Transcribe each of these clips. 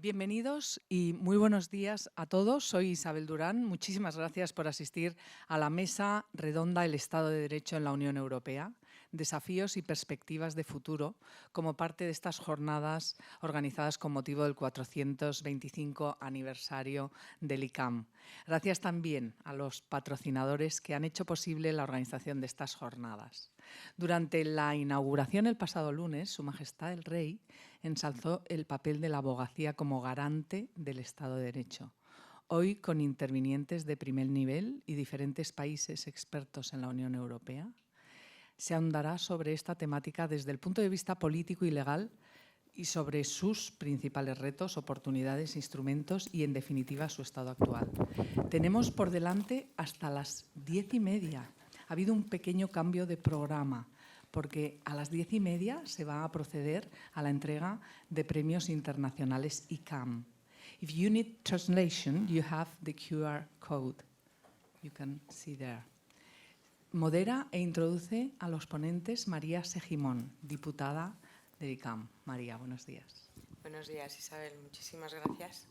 Bienvenidos y muy buenos días a todos. Soy Isabel Durán. Muchísimas gracias por asistir a la mesa redonda El Estado de Derecho en la Unión Europea, desafíos y perspectivas de futuro, como parte de estas jornadas organizadas con motivo del 425 aniversario del ICAM. Gracias también a los patrocinadores que han hecho posible la organización de estas jornadas. Durante la inauguración el pasado lunes, Su Majestad el Rey ensalzó el papel de la abogacía como garante del Estado de Derecho. Hoy, con intervinientes de primer nivel y diferentes países expertos en la Unión Europea, se ahondará sobre esta temática desde el punto de vista político y legal y sobre sus principales retos, oportunidades, instrumentos y, en definitiva, su estado actual. Tenemos por delante hasta las 10:30. Ha habido un pequeño cambio de programa, porque a las 10:30 se va a proceder a la entrega de premios internacionales ICAM. If you need translation, you have the QR code. You can see there. Modera e introduce a los ponentes María Segimón, diputada del ICAM. María, buenos días. Buenos días, Isabel. Muchísimas gracias.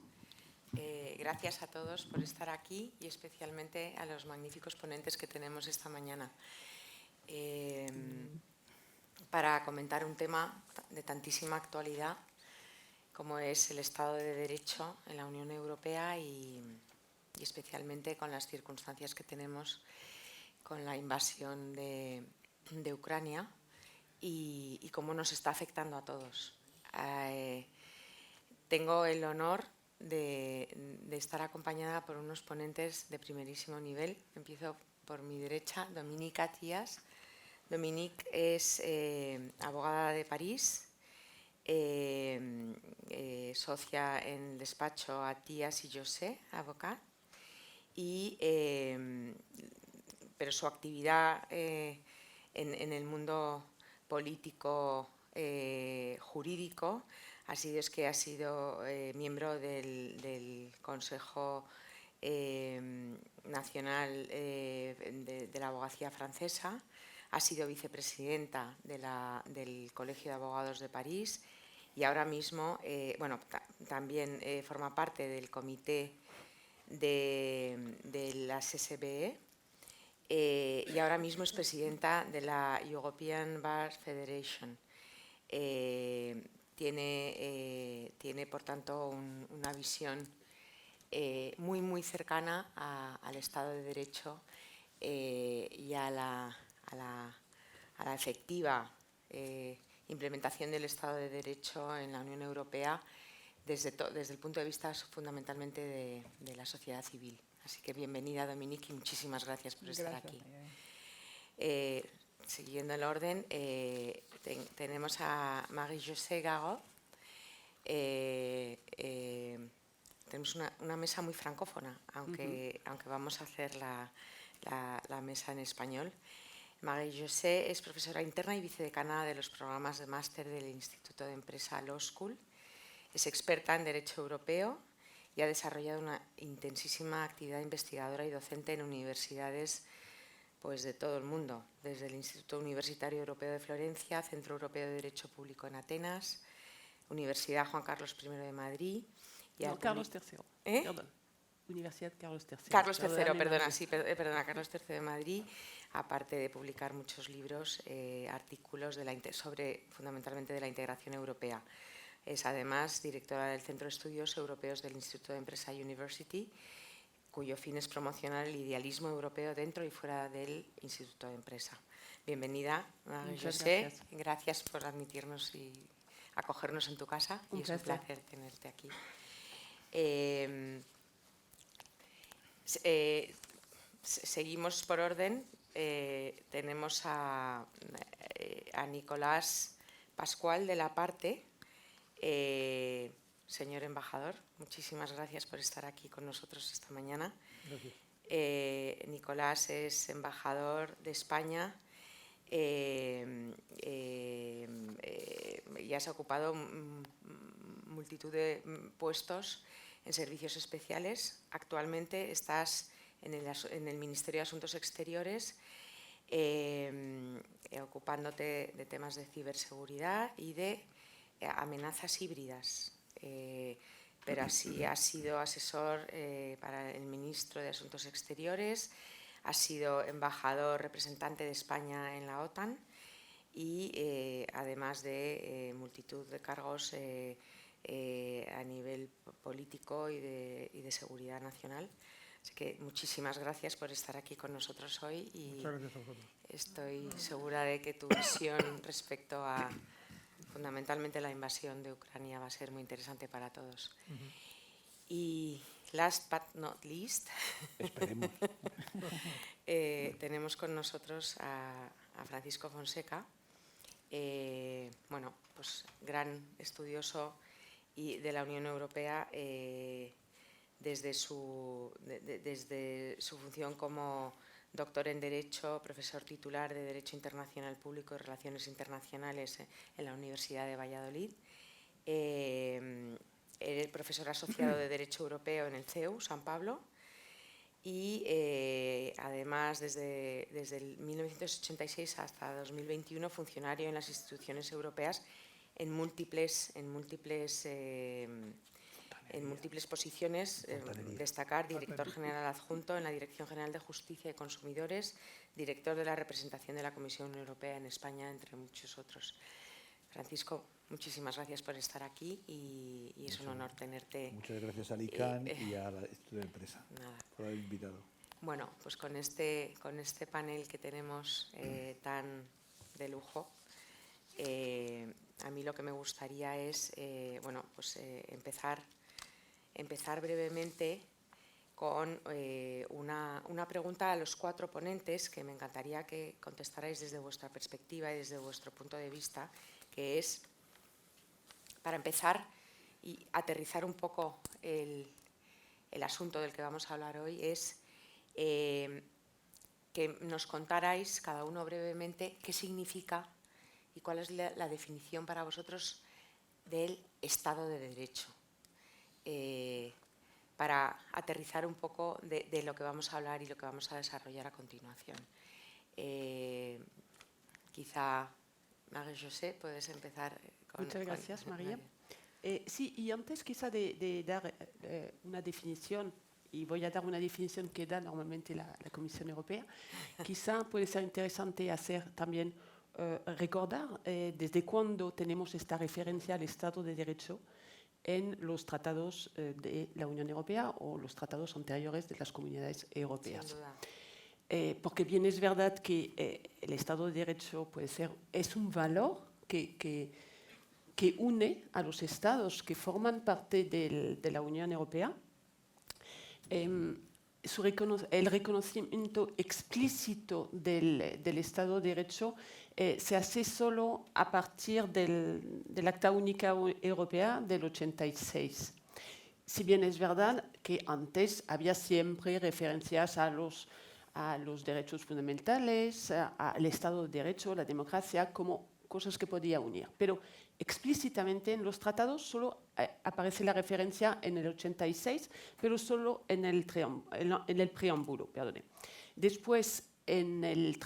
Gracias a todos por estar aquí y especialmente a los magníficos ponentes que tenemos esta mañana. Para comentar un tema de tantísima actualidad como es el Estado de Derecho en la Unión Europea y especialmente con las circunstancias que tenemos con la invasión de Ucrania y cómo nos está afectando a todos. Tengo el honor de estar acompañada por unos ponentes de primerísimo nivel. Empiezo por mi derecha, Dominique Attias. Dominique es abogada de París, socia en el despacho Attias y José, Avocat, pero su actividad en el mundo político jurídico ha sido miembro del Consejo Nacional de la Abogacía Francesa, ha sido vicepresidenta del Colegio de Abogados de París y ahora mismo también forma parte del comité de la CCBE y ahora mismo es presidenta de la European Bar Federation. Tiene, por tanto, una visión muy cercana al Estado de Derecho y a la efectiva implementación del Estado de Derecho en la Unión Europea desde el punto de vista fundamentalmente de la sociedad civil. Así que bienvenida, Dominique, y muchísimas gracias por estar aquí. Siguiendo el orden, tenemos a Marie-José Garot. Tenemos una mesa muy francófona, aunque vamos a hacer la mesa en español. Marie-José es profesora interna y vicedecana de los programas de máster del Instituto de Empresa Law School. Es experta en Derecho Europeo y ha desarrollado una intensísima actividad investigadora y docente en universidades de todo el mundo, desde el Instituto Universitario Europeo de Florencia, Centro Europeo de Derecho Público en Atenas, Universidad Juan Carlos I de Madrid. Carlos III. Perdón. Universidad Carlos III. Carlos III, perdona, Carlos III de Madrid, aparte de publicar muchos libros, artículos fundamentalmente de la integración europea. Es además directora del Centro de Estudios Europeos del Instituto de Empresa University, cuyo fin es promocionar el idealismo europeo dentro y fuera del Instituto de Empresa. Bienvenida, Marie-José. Gracias por admitirnos y acogernos en tu casa. Es un placer tenerte aquí. Seguimos por orden. Tenemos a Nicolás Pascual de la Parte. Señor embajador, muchísimas gracias por estar aquí con nosotros esta mañana. Nicolás es embajador de España y has ocupado multitud de puestos en servicios especiales. Actualmente estás en el Ministerio de Asuntos Exteriores ocupándote de temas de ciberseguridad y de amenazas híbridas. pero así ha sido asesor para el ministro de Asuntos Exteriores, ha sido embajador representante de España en la OTAN y además de multitud de cargos a nivel político y de seguridad nacional. Así que muchísimas gracias por estar aquí con nosotros hoy y estoy segura de que tu visión respecto a fundamentalmente la invasión de Ucrania va a ser muy interesante para todos. Y last but not least, esperemos. tenemos con nosotros a Francisco Fonseca, bueno, pues gran estudioso y de la Unión Europea desde su función como doctor en Derecho, profesor titular de Derecho Internacional Público y Relaciones Internacionales en la Universidad de Valladolid. Es profesor asociado de Derecho Europeo en el CEU, San Pablo, y además desde el 1986 hasta 2021 funcionario en las instituciones europeas en múltiples posiciones, destacar director general adjunto en la Dirección General de Justicia y Consumidores, director de la representación de la Comisión Europea en España, entre muchos otros. Francisco, muchísimas gracias por estar aquí y es un honor tenerte. Muchas gracias a l'ICANN y al Instituto de Empresa por haber invitado. Bueno, pues con este panel que tenemos tan de lujo, a mí lo que me gustaría es bueno, pues, empezar brevemente con una pregunta a los cuatro ponentes que me encantaría que contestarais desde vuestra perspectiva y desde vuestro punto de vista, que es, para empezar y aterrizar un poco el asunto del que vamos a hablar hoy, es que nos contarais cada uno brevemente qué significa y cuál es la definición para vosotros del Estado de Derecho. Para aterrizar un poco de lo que vamos a hablar y lo que vamos a desarrollar a continuación. Quizá, Marie-José, puedes empezar con... Muchas gracias, María. Sí, y antes quizá de dar una definición, y voy a dar una definición que da normalmente la Comisión Europea, quizá puede ser interesante hacer también recordar desde cuándo tenemos esta referencia al Estado de Derecho en los tratados de la Unión Europea o los tratados anteriores de las comunidades europeas. Sin duda. Porque bien es verdad que el Estado de Derecho es un valor que une a los Estados que forman parte de la Unión Europea. El reconocimiento explícito del Estado de Derecho se hace solo a partir del Acta Única Europea del 86. Si bien es verdad que antes había siempre referencias a los derechos fundamentales, al Estado de Derecho, la democracia, como cosas que podía unir. Pero explícitamente en los tratados solo aparece la referencia en el 86, pero solo en el preámbulo. Perdone. Después, en el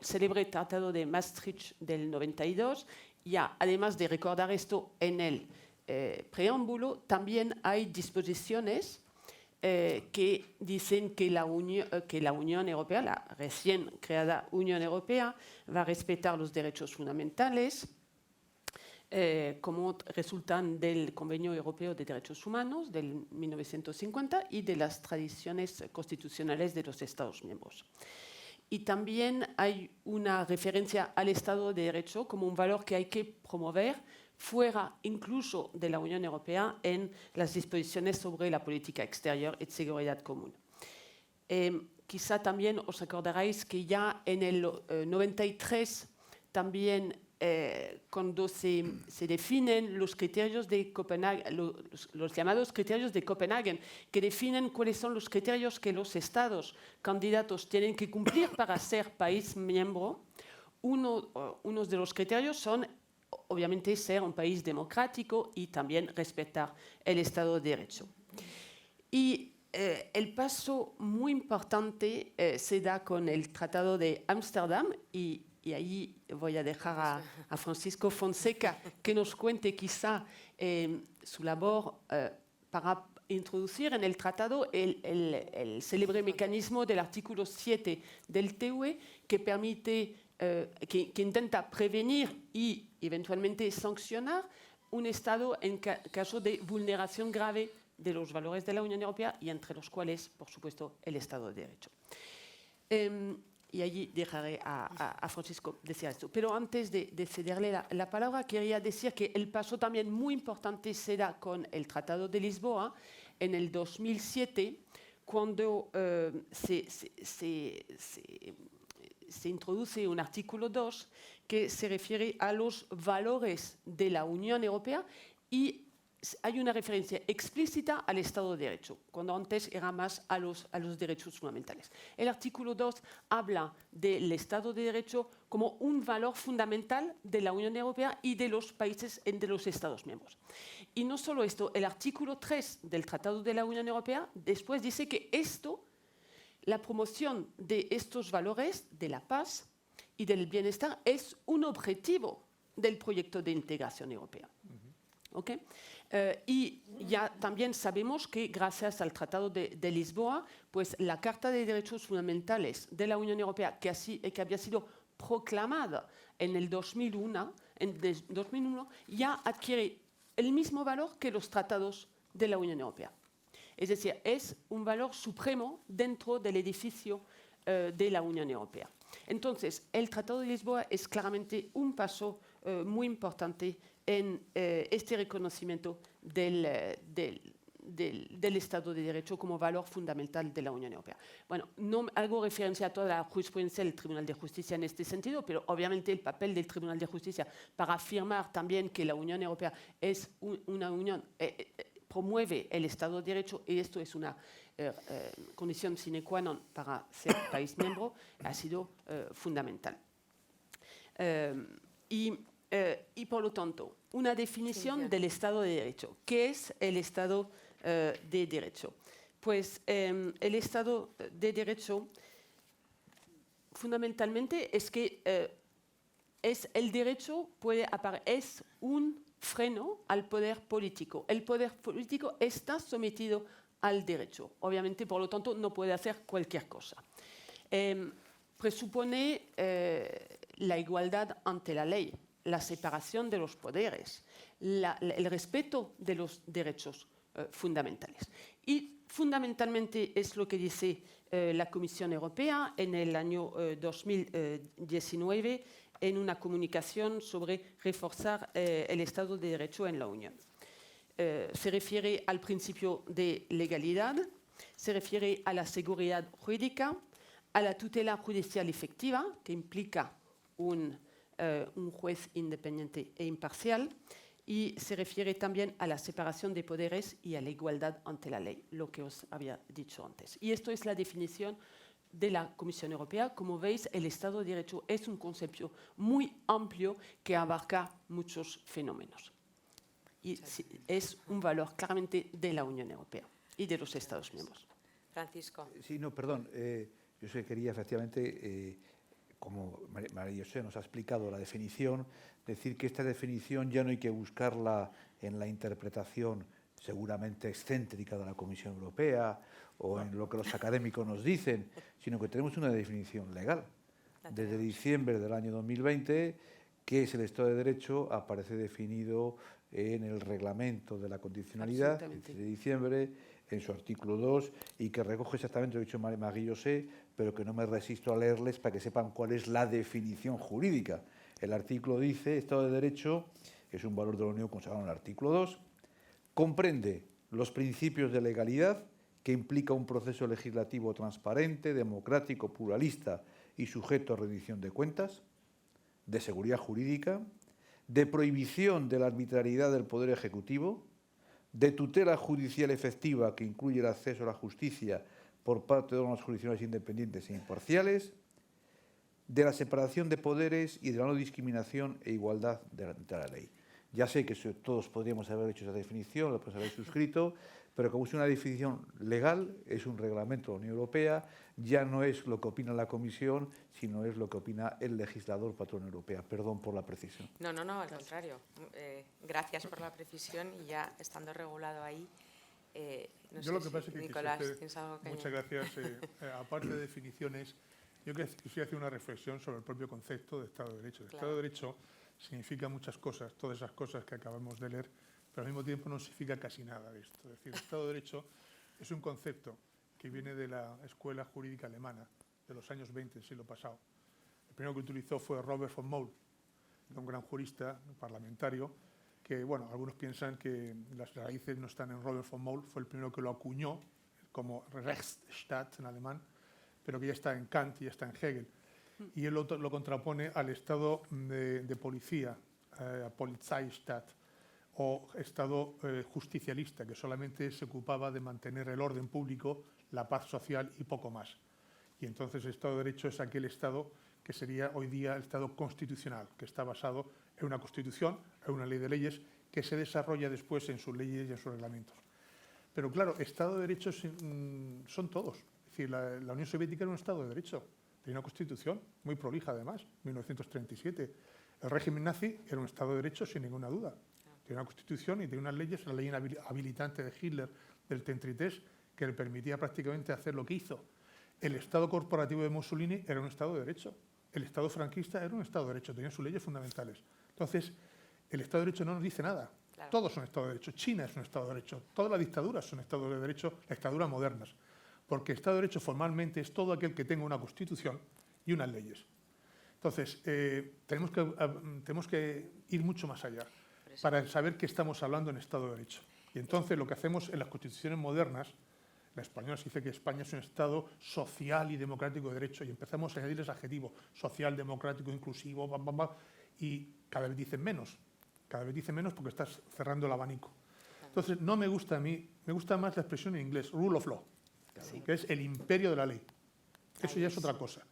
célebre Tratado de Maastricht del 92, ya además de recordar esto en el preámbulo, también hay disposiciones que dicen que la Unión Europea, la recién creada Unión Europea, va a respetar los derechos fundamentales, como resultan del Convenio Europeo de Derechos Humanos del 1950 y de las tradiciones constitucionales de los Estados miembros. Y también hay una referencia al Estado de Derecho como un valor que hay que promover fuera incluso de la Unión Europea en las disposiciones sobre la política exterior y seguridad común. Quizá también os acordaréis que ya en el 93 también cuando se definen los criterios de Copenhague, los llamados criterios de Copenhague, que definen cuáles son los criterios que los Estados candidatos tienen que cumplir para ser país miembro, unos de los criterios son obviamente ser un país democrático y también respetar el Estado de Derecho. Y el paso muy importante se da con el Tratado de Ámsterdam y ahí voy a dejar a Francisco Fonseca que nos cuente quizá su labor para introducir en el tratado el célebre mecanismo del artículo 7 del TUE que permite, que intenta prevenir y eventualmente sancionar un Estado en caso de vulneración grave de los valores de la Unión Europea y entre los cuales, por supuesto, el Estado de Derecho. Y allí dejaré a Francisco decir esto. Pero antes de cederle la palabra, quería decir que el paso también muy importante se da con el Tratado de Lisboa en el 2007, cuando se introduce un artículo 2 que se refiere a los valores de la Unión Europea y hay una referencia explícita al Estado de Derecho, cuando antes era más a los derechos fundamentales. El artículo 2 habla del Estado de Derecho como un valor fundamental de la Unión Europea y de los países, de los Estados miembros. Y no solo esto, el artículo 3 del Tratado de la Unión Europea después dice que la promoción de estos valores, de la paz y del bienestar, es un objetivo del proyecto de integración europea. ¿Okay? Y ya también sabemos que gracias al Tratado de Lisboa, pues la Carta de Derechos Fundamentales de la Unión Europea, que había sido proclamada en el 2001, ya adquiere el mismo valor que los tratados de la Unión Europea. Es decir, es un valor supremo dentro del edificio de la Unión Europea. Entonces, el Tratado de Lisboa es claramente un paso muy importante en este reconocimiento del Estado de Derecho como valor fundamental de la Unión Europea. Bueno, no hago referencia a toda la jurisprudencia del Tribunal de Justicia en este sentido, pero obviamente el papel del Tribunal de Justicia para afirmar también que la Unión Europea es una unión, promueve el Estado de Derecho, y esto es una condición sine qua non para ser país miembro, ha sido fundamental. Y por lo tanto, una definición del Estado de Derecho. ¿Qué es el Estado de Derecho? Pues el Estado de Derecho fundamentalmente es que el derecho es un freno al poder político. El poder político está sometido al derecho. Obviamente, por lo tanto, no puede hacer cualquier cosa. Presupone la igualdad ante la ley, la separación de los poderes, el respeto de los derechos fundamentales. Y fundamentalmente es lo que dice la Comisión Europea en el año 2019 en una comunicación sobre reforzar el Estado de Derecho en la Unión. Se refiere al principio de legalidad, se refiere a la seguridad jurídica, a la tutela judicial efectiva, que implica un juez independiente e imparcial, y se refiere también a la separación de poderes y a la igualdad ante la ley, lo que os había dicho antes. Y esto es la definición de la Comisión Europea. Como veis, el Estado de Derecho es un concepto muy amplio que abarca muchos fenómenos. Y es un valor claramente de la Unión Europea y de los Estados miembros. Francisco. Sí, no, perdón. Yo quería efectivamente, como María José nos ha explicado la definición, decir que esta definición ya no hay que buscarla en la interpretación seguramente excéntrica de la Comisión Europea o en lo que los académicos nos dicen, sino que tenemos una definición legal. Desde diciembre del año 2020, que es el Estado de Derecho, aparece definido en el reglamento de la condicionalidad, de diciembre, en su artículo 2, y que recoge exactamente lo que ha dicho María José, pero que no me resisto a leerles para que sepan cuál es la definición jurídica. El artículo dice, Estado de Derecho es un valor de la Unión consagrado en el artículo 2, comprende los principios de legalidad, que implica un proceso legislativo transparente, democrático, pluralista y sujeto a rendición de cuentas, de seguridad jurídica, de prohibición de la arbitrariedad del Poder Ejecutivo, de tutela judicial efectiva que incluye el acceso a la justicia por parte de órganos jurisdiccionales independientes e imparciales, de la separación de poderes y de la no discriminación e igualdad ante la ley. Ya sé que todos podríamos haber hecho esa definición, lo podemos haber suscrito, pero como es una definición legal, es un reglamento de la Unión Europea, ya no es lo que opina la Comisión, sino es lo que opina el legislador patrón europea. Perdón por la precisión. No, al contrario. Gracias por la precisión y ya estando regulado ahí, no Yo sé lo que si, pasa es que Nicolás, quisiera ¿tienes algo que muchas añadir? gracias. Aparte de definiciones, yo quisiera hacer una reflexión sobre el propio concepto de Estado de Derecho. El Estado de Derecho significa muchas cosas, todas esas cosas que acabamos de leer, pero al mismo tiempo no significa casi nada de esto. Es decir, el Estado de Derecho es un concepto que viene de la escuela jurídica alemana de los años 20 del siglo pasado. El primero que utilizó fue Robert von Moll, un gran jurista, un parlamentario, que, bueno, algunos piensan que las raíces no están en Robert von Moll, fue el primero que lo acuñó como Rechtsstaat en alemán, pero que ya está en Kant y ya está en Hegel. Y él lo contrapone al estado de policía, Polizeistaat, o estado justicialista, que solamente se ocupaba de mantener el orden público, la paz social y poco más. Y entonces el Estado de Derecho es aquel Estado que sería hoy día el Estado constitucional, que está basado en una Constitución, en una ley de leyes, que se desarrolla después en sus leyes y en sus reglamentos. Pero claro, Estado de Derecho son todos. Es decir, la Unión Soviética era un Estado de Derecho, tenía una Constitución muy prolija además, 1937. El régimen nazi era un Estado de Derecho sin ninguna duda. Tenía una Constitución y tenía unas leyes, la ley habilitante de Hitler del 33, que le permitía prácticamente hacer lo que hizo. El Estado corporativo de Mussolini era un Estado de Derecho. El Estado franquista era un Estado de Derecho, tenía sus leyes fundamentales. Entonces, el Estado de Derecho no nos dice nada. Claro. Todos son Estados de Derecho. China es un Estado de Derecho. Todas las dictaduras son Estados de Derecho, las dictaduras modernas. Porque el Estado de Derecho formalmente es todo aquel que tenga una Constitución y unas leyes. Entonces, tenemos que ir mucho más allá para saber que estamos hablando en Estado de Derecho. Y entonces lo que hacemos en las constituciones modernas, la española se dice que España es un Estado social y democrático de derecho, y empezamos a añadirles adjetivos, social, democrático, inclusivo, y cada vez dicen menos porque estás cerrando el abanico. Entonces, no me gusta a mí, me gusta más la expresión en inglés, rule of law, que es el imperio de la ley. Eso ya es otra cosa.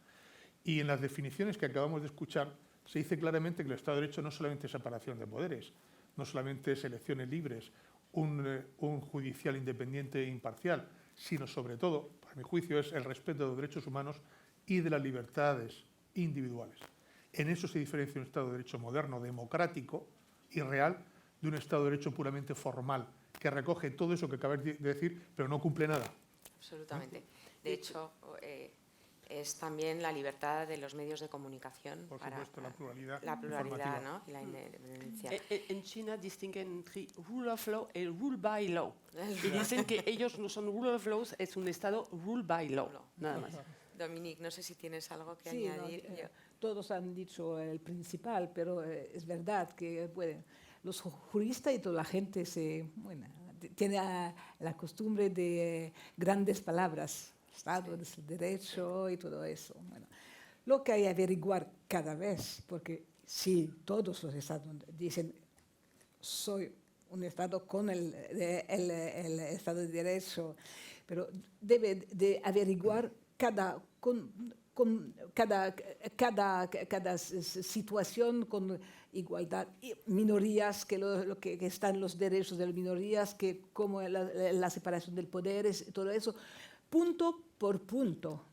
Y en las definiciones que acabamos de escuchar, se dice claramente que el Estado de Derecho no solamente es separación de poderes, no solamente es elecciones libres, un judicial independiente e imparcial, sino sobre todo, para mi juicio, es el respeto de los derechos humanos y de las libertades individuales. En eso se diferencia un Estado de Derecho moderno, democrático y real, de un Estado de Derecho puramente formal, que recoge todo eso que acabas de decir, pero no cumple nada. Absolutamente. De hecho, es también la libertad de los medios de comunicación. Por supuesto, la pluralidad pluralidad, informativa. ¿no? Y la independencia. En China distinguen entre rule of law y rule by law. Y dicen que ellos no son rule of law, es un Estado rule by law, nada más. Dominique, no sé si tienes algo que Sí, añadir. no, todos han dicho el principal, pero es verdad que los juristas y toda la gente tiene la costumbre de grandes palabras, Estado de Derecho y todo eso. Bueno, lo que hay que averiguar cada vez, porque sí, todos los estados dicen soy un Estado con el Estado de Derecho, pero debe de averiguar cada situación con igualdad, y minorías, que están los derechos de las minorías, que como la separación del poder, todo eso, punto por punto,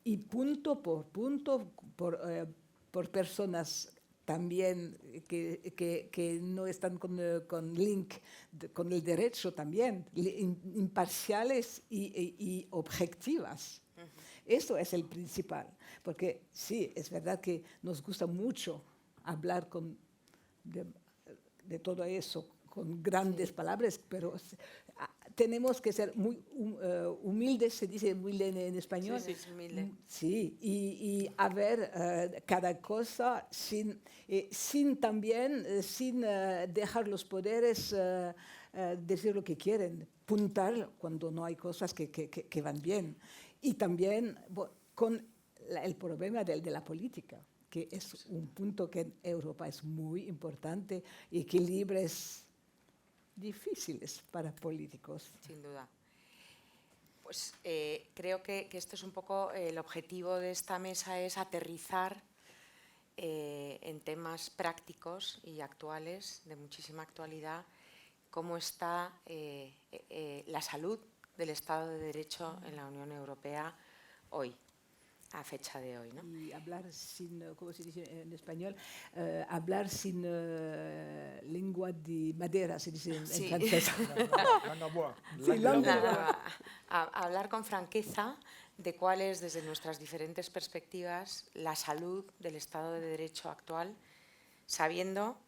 y punto por punto por personas también que no están con link con el derecho también, imparciales y objetivas. Eso es el principal, porque sí, es verdad que nos gusta mucho hablar de todo eso con grandes palabras, pero tenemos que ser muy humildes, se dice humilde en español. Sí, es humilde. Sí, y a ver cada cosa sin dejar los poderes decir lo que quieren, puntar cuando no hay cosas que van bien. Y también con el problema de la política, que es un punto que en Europa es muy importante, equilibrios difíciles para políticos. Sin duda. Pues creo que esto es un poco el objetivo de esta mesa, es aterrizar en temas prácticos y actuales, de muchísima actualidad, cómo está la salud del Estado de Derecho en la Unión Europea hoy. a fecha de hoy, ¿no? Y hablar sin, ¿cómo se dice en español? Hablar sin lengua de madera, se dice en Sí. francés. Langaboa. Sí, Nada, hablar con franqueza de cuál es, desde nuestras diferentes perspectivas, la salud del Estado de Derecho actual, sabiendo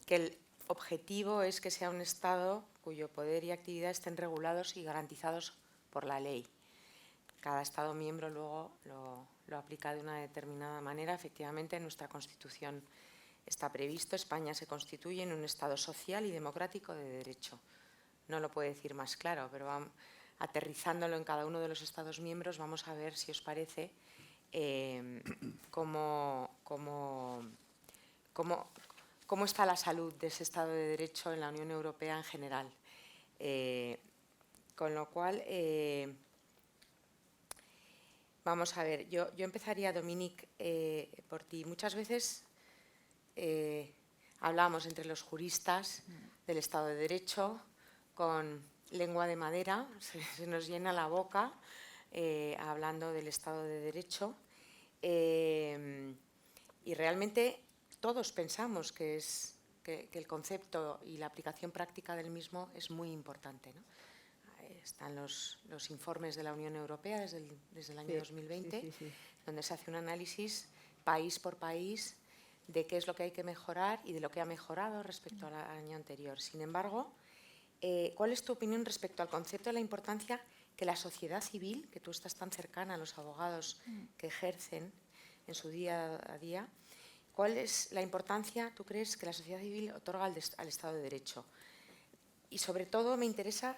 que el objetivo es que sea un Estado cuyo poder y actividad estén regulados y garantizados por la ley. Cada Estado miembro luego lo aplica de una determinada manera. Efectivamente, en nuestra Constitución está previsto, España se constituye en un Estado social y democrático de derecho. No lo puedo decir más claro, pero aterrizándolo en cada uno de los Estados miembros, vamos a ver, si os parece, cómo está la salud de ese Estado de Derecho en la Unión Europea en general. Con lo cual, vamos a ver, yo empezaría, Dominique, por ti. Muchas veces hablamos entre los juristas del Estado de Derecho con lengua de madera, se nos llena la boca hablando del Estado de Derecho y realmente todos pensamos que el concepto y la aplicación práctica del mismo es muy importante, ¿no? Están los informes de la Unión Europea desde el año 2020, donde se hace un análisis país por país de qué es lo que hay que mejorar y de lo que ha mejorado respecto al año anterior. Sin embargo, ¿cuál es tu opinión respecto al concepto de la importancia que la sociedad civil, que tú estás tan cercana a los abogados que ejercen en su día a día, cuál es la importancia, tú crees, que la sociedad civil otorga al Estado de Derecho? Y sobre todo me interesa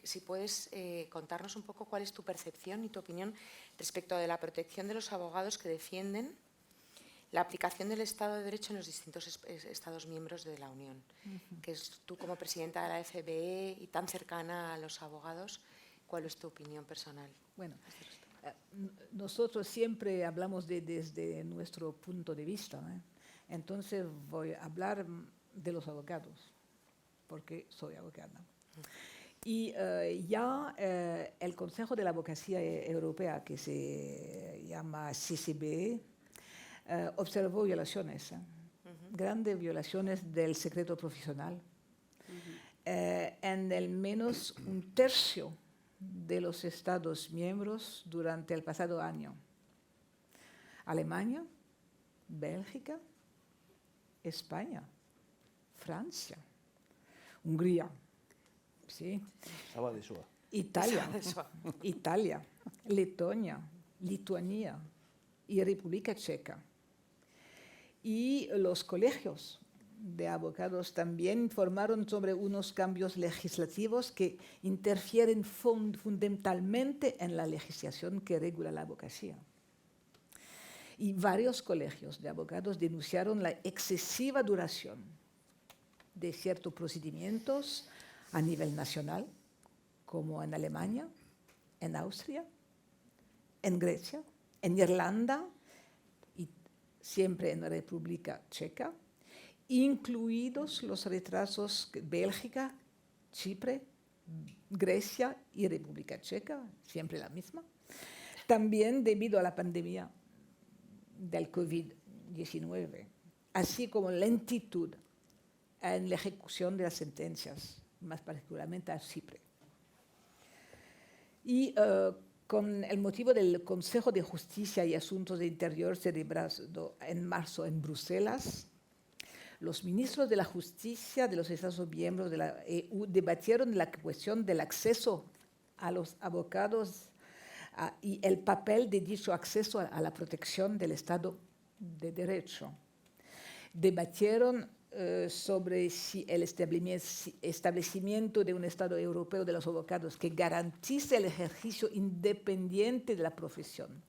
si puedes contarnos un poco cuál es tu percepción y tu opinión respecto de la protección de los abogados que defienden la aplicación del Estado de Derecho en los distintos Estados miembros de la Unión. Que es tú, como presidenta de la FBE y tan cercana a los abogados, ¿cuál es tu opinión personal? Bueno, nosotros siempre hablamos desde nuestro punto de vista, ¿eh? Entonces voy a hablar de los abogados, porque soy abogada. Y el Consejo de la Abogacía Europea, que se llama CCBE, observó violaciones, grandes violaciones del secreto profesional. En al menos un tercio de los Estados miembros durante el pasado año. Alemania, Bélgica, España, Francia, Hungría, ¿sí? Italia, Letonia, Lituania y República Checa. Y los colegios de abogados también informaron sobre unos cambios legislativos que interfieren fundamentalmente en la legislación que regula la abogacía. Y varios colegios de abogados denunciaron la excesiva duración de ciertos procedimientos a nivel nacional, como en Alemania, en Austria, en Grecia, en Irlanda y siempre en la República Checa, incluidos los retrasos de Bélgica, Chipre, Grecia y República Checa, siempre la misma, también debido a la pandemia del COVID-19, así como lentitud en la ejecución de las sentencias, más particularmente a Chipre. Y con el motivo del Consejo de Justicia y Asuntos de Interior celebrado en marzo en Bruselas, los ministros de la Justicia de los Estados miembros de la EU debatieron la cuestión del acceso a los abogados y el papel de dicho acceso a la protección del Estado de Derecho. Debatieron sobre si el establecimiento de un Estado europeo de los abogados que garantice el ejercicio independiente de la profesión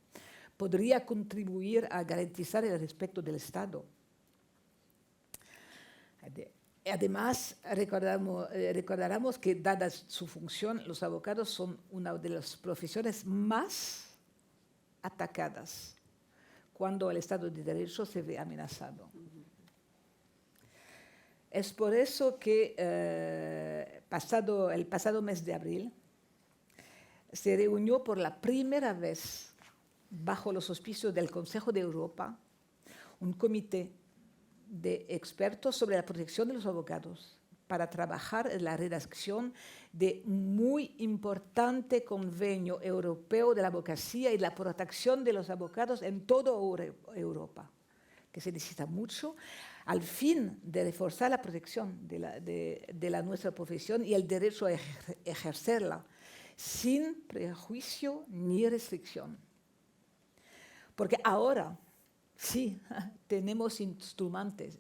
podría contribuir a garantizar el respeto del Estado. Además, recordaremos que, dada su función, los abogados son una de las profesiones más atacadas cuando el Estado de Derecho se ve amenazado. Es por eso que el pasado mes de abril se reunió por la primera vez bajo los auspicios del Consejo de Europa, un comité de expertos sobre la protección de los abogados para trabajar en la redacción de muy importante convenio europeo de la abogacía y la protección de los abogados en toda Europa, que se necesita mucho, al fin de reforzar la protección de nuestra profesión y el derecho a ejercerla, sin prejuicio ni restricción. Porque ahora sí tenemos instrumentos,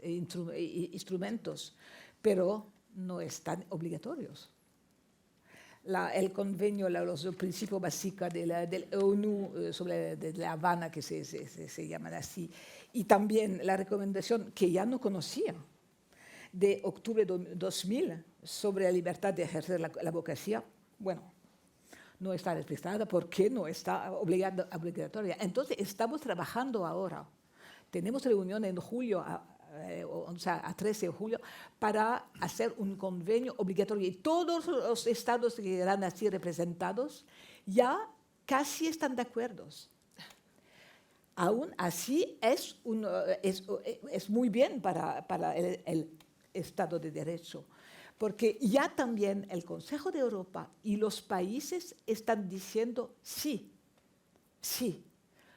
pero no están obligatorios. El convenio, los principios básicos del ONU sobre de La Habana, que se llaman así, y también la recomendación que ya no conocía, de octubre de 2000, sobre la libertad de ejercer la abogacía, bueno, no está respetada porque no está obligatoria. Entonces, estamos trabajando ahora. Tenemos reunión en julio, o sea, a 13 de julio, para hacer un convenio obligatorio. Y todos los estados que eran así representados ya casi están de acuerdo. Aún así, es muy bien para el Estado de Derecho, porque ya también el Consejo de Europa y los países están diciendo sí, sí,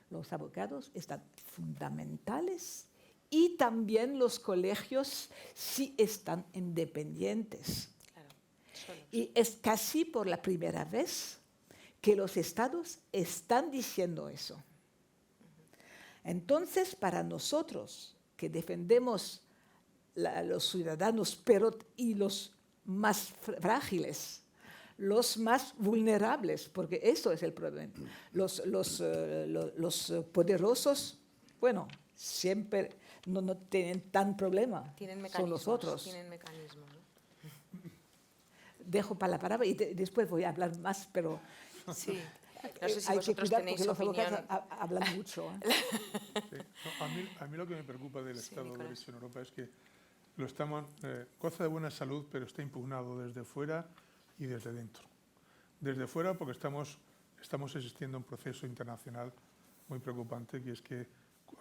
los abogados están fundamentales y también los colegios sí están independientes. Claro, y es casi por la primera vez que los estados están diciendo eso. Entonces, para nosotros que defendemos los ciudadanos y los más frágiles, los más vulnerables, porque eso es el problema. Los poderosos, bueno, siempre no tienen tan problema, son los otros. Tienen mecanismos, ¿no? Dejo para la palabra y después voy a hablar más, pero sí. No sé si hay que vosotros cuidar tenéis porque los opinión. abogados hablan mucho. Sí. No, a mí lo que me preocupa del Sí, Estado de Nicolás. Derecho en Europa es que goza de buena salud, pero está impugnado desde fuera y desde dentro. Desde fuera porque estamos asistiendo a un proceso internacional muy preocupante, que es que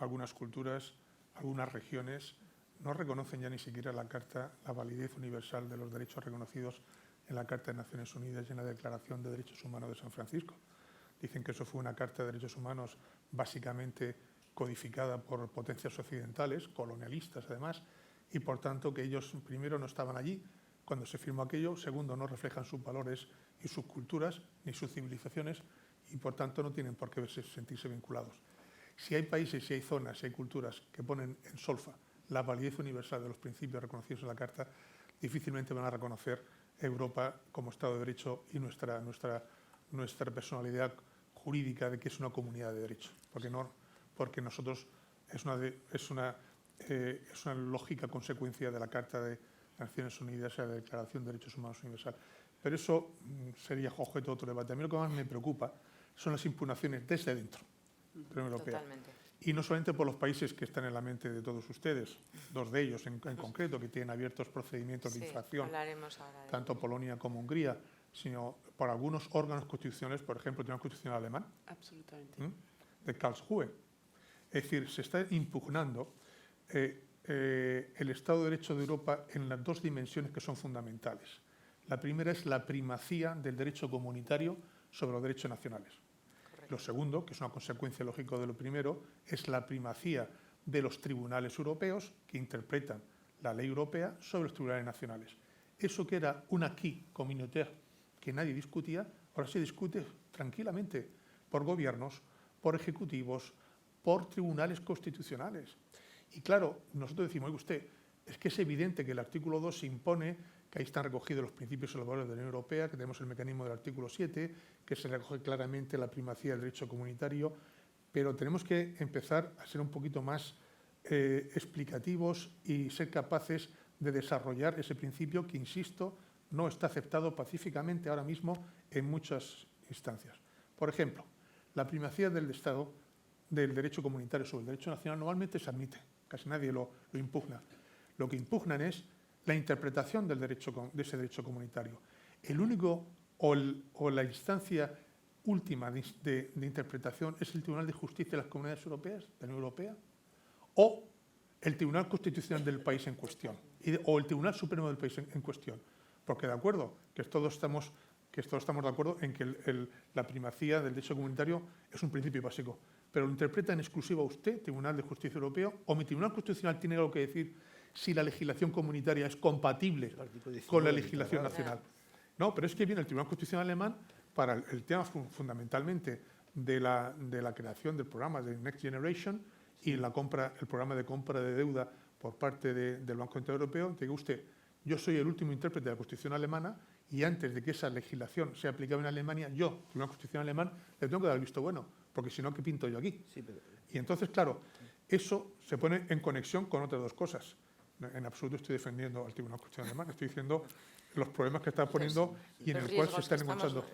algunas culturas, algunas regiones no reconocen ya ni siquiera la validez universal de los derechos reconocidos en la Carta de Naciones Unidas y en la Declaración de Derechos Humanos de San Francisco. Dicen que eso fue una Carta de Derechos Humanos básicamente codificada por potencias occidentales, colonialistas además, y por tanto que ellos, primero, no estaban allí cuando se firmó aquello, segundo, no reflejan sus valores y sus culturas, ni sus civilizaciones, y por tanto no tienen por qué sentirse vinculados. Si hay países, si hay zonas, si hay culturas que ponen en solfa la validez universal de los principios reconocidos en la Carta, difícilmente van a reconocer Europa como Estado de Derecho y nuestra personalidad jurídica de que es una comunidad de derecho, porque nosotros es una lógica consecuencia de la Carta de Naciones Unidas y la Declaración de Derechos Humanos Universal. Pero eso sería objeto de otro debate. A mí lo que más me preocupa son las impugnaciones desde dentro de la Unión Europea. Totalmente. Y no solamente por los países que están en la mente de todos ustedes, dos de ellos en concreto, que tienen abiertos procedimientos de infracción, Hablaremos ahora de tanto Polonia como Hungría, sino por algunos órganos constitucionales, por ejemplo, el Tribunal Constitucional Alemán, Absolutamente. de Karlsruhe. Es decir, se está impugnando el Estado de Derecho de Europa en las dos dimensiones que son fundamentales. La primera es la primacía del derecho comunitario sobre los derechos nacionales. Correcto. Lo segundo, que es una consecuencia lógica de lo primero, es la primacía de los tribunales europeos que interpretan la ley europea sobre los tribunales nacionales. Eso que era un acquis communautaire que nadie discutía, ahora se discute tranquilamente por gobiernos, por ejecutivos, por tribunales constitucionales. Y claro, nosotros decimos, oiga usted, es que es evidente que el artículo 2 se impone, que ahí están recogidos los principios y los valores de la Unión Europea, que tenemos el mecanismo del artículo 7, que se recoge claramente la primacía del derecho comunitario, pero tenemos que empezar a ser un poquito más explicativos y ser capaces de desarrollar ese principio que, insisto, no está aceptado pacíficamente ahora mismo en muchas instancias. Por ejemplo, la primacía del Estado del derecho comunitario sobre el derecho nacional normalmente se admite, casi nadie lo impugna. Lo que impugnan es la interpretación de ese derecho comunitario. El único o la instancia última de interpretación es el Tribunal de Justicia de las Comunidades Europeas, de la Unión Europea, o el Tribunal Constitucional del país en cuestión, o el Tribunal Supremo del país en cuestión. Porque de acuerdo, que todos estamos de acuerdo en que la primacía del derecho comunitario es un principio básico, pero lo interpreta en exclusiva usted, Tribunal de Justicia Europeo, o mi Tribunal Constitucional tiene algo que decir si la legislación comunitaria es compatible con la legislación nacional. No, pero es que viene el Tribunal Constitucional alemán para el tema fundamentalmente de la creación del programa de Next Generation y el programa de compra de deuda por parte del Banco Central Europeo. Diga usted, yo soy el último intérprete de la Constitución alemana y antes de que esa legislación sea aplicable en Alemania, yo, Tribunal Constitucional alemán, le tengo que dar el visto bueno, porque si no, ¿qué pinto yo aquí? Sí, pero... Y entonces, claro, eso se pone en conexión con otras dos cosas. En absoluto estoy defendiendo al Tribunal Constitucional alemán, estoy diciendo los problemas que está poniendo y en el cual se están enganchando.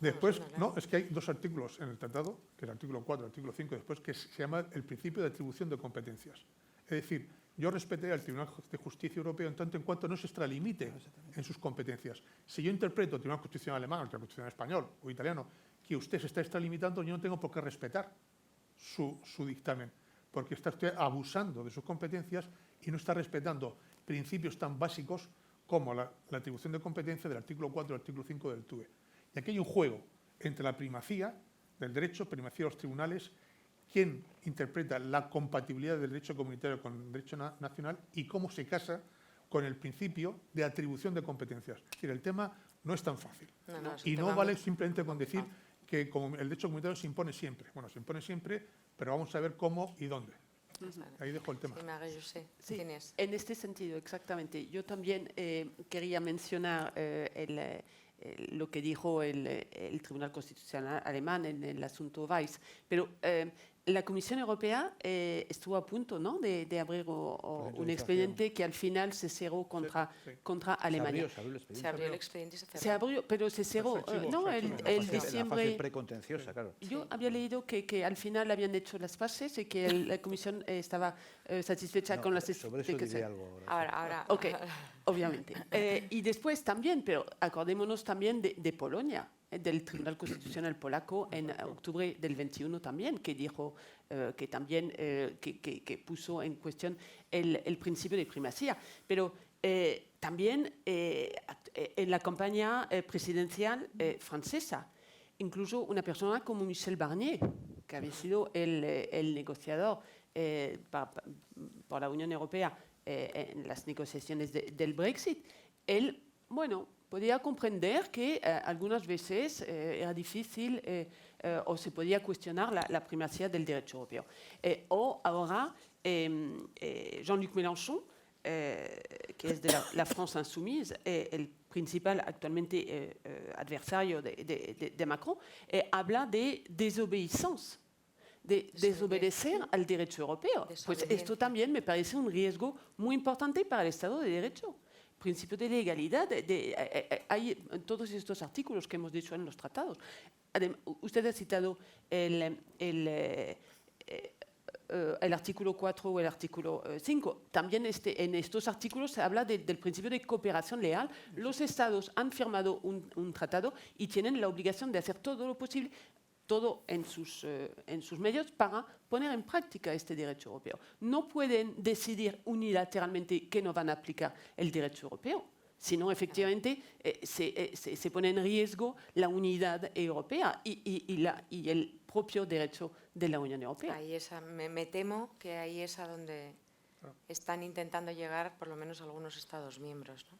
Después, no, es que hay dos artículos en el tratado, que es el artículo 4 y el artículo 5, después, que se llama el principio de atribución de competencias. Es decir, yo respeté al Tribunal de Justicia Europeo en tanto en cuanto no se extralimite en sus competencias. Si yo interpreto el Tribunal Constitucional alemán, el Tribunal Constitucional español o italiano, que usted se está extralimitando, yo no tengo por qué respetar su dictamen, porque está usted abusando de sus competencias y no está respetando principios tan básicos como la atribución de competencia del artículo 4 y el artículo 5 del TUE. Y aquí hay un juego entre la primacía del derecho, primacía de los tribunales, quién interpreta la compatibilidad del derecho comunitario con el derecho nacional y cómo se casa con el principio de atribución de competencias. Es decir, el tema no es tan fácil. Y no vale simplemente con decir que el derecho comunitario se impone siempre. Bueno, se impone siempre, pero vamos a ver cómo y dónde. Ahí dejo el tema. Sí, en este sentido, exactamente. Yo también quería mencionar lo que dijo el Tribunal Constitucional alemán en el asunto Weiss, pero la Comisión Europea estuvo a punto, ¿no?, de abrir un expediente que al final se cerró contra Alemania. Se abrió el expediente y se cerró. Se abrió, pero se cerró. No, el diciembre. La fase precontenciosa, claro. Yo había leído que al final habían hecho las fases y que la Comisión estaba satisfecha con las... Sobre eso diré algo ahora. Ahora. Ok, obviamente. Y después también, pero acordémonos también de Polonia, del Tribunal Constitucional polaco en octubre del 21 también, que dijo que también que puso en cuestión el principio de primacía. Pero también en la campaña presidencial francesa, incluso una persona como Michel Barnier, que había sido el negociador por la Unión Europea en las negociaciones del Brexit, él, bueno, podía comprender que algunas veces era difícil o se podía cuestionar la primacía del derecho europeo. O ahora Jean-Luc Mélenchon, que es de la France Insoumise, el principal actualmente adversario de Macron, habla de desobediencia, de desobedecer al derecho europeo. Pues esto también me parece un riesgo muy importante para el Estado de Derecho. Principio de legalidad, hay todos estos artículos que hemos dicho en los tratados. Usted ha citado el artículo 4 o el artículo 5. También en estos artículos se habla del principio de cooperación leal. Los Estados han firmado un tratado y tienen la obligación de hacer todo lo posible, todo en sus medios, para poner en práctica este derecho europeo. No pueden decidir unilateralmente que no van a aplicar el derecho europeo, sino efectivamente se pone en riesgo la unidad europea y el propio derecho de la Unión Europea. Ahí me temo que ahí es a donde están intentando llegar por lo menos algunos Estados miembros, ¿no?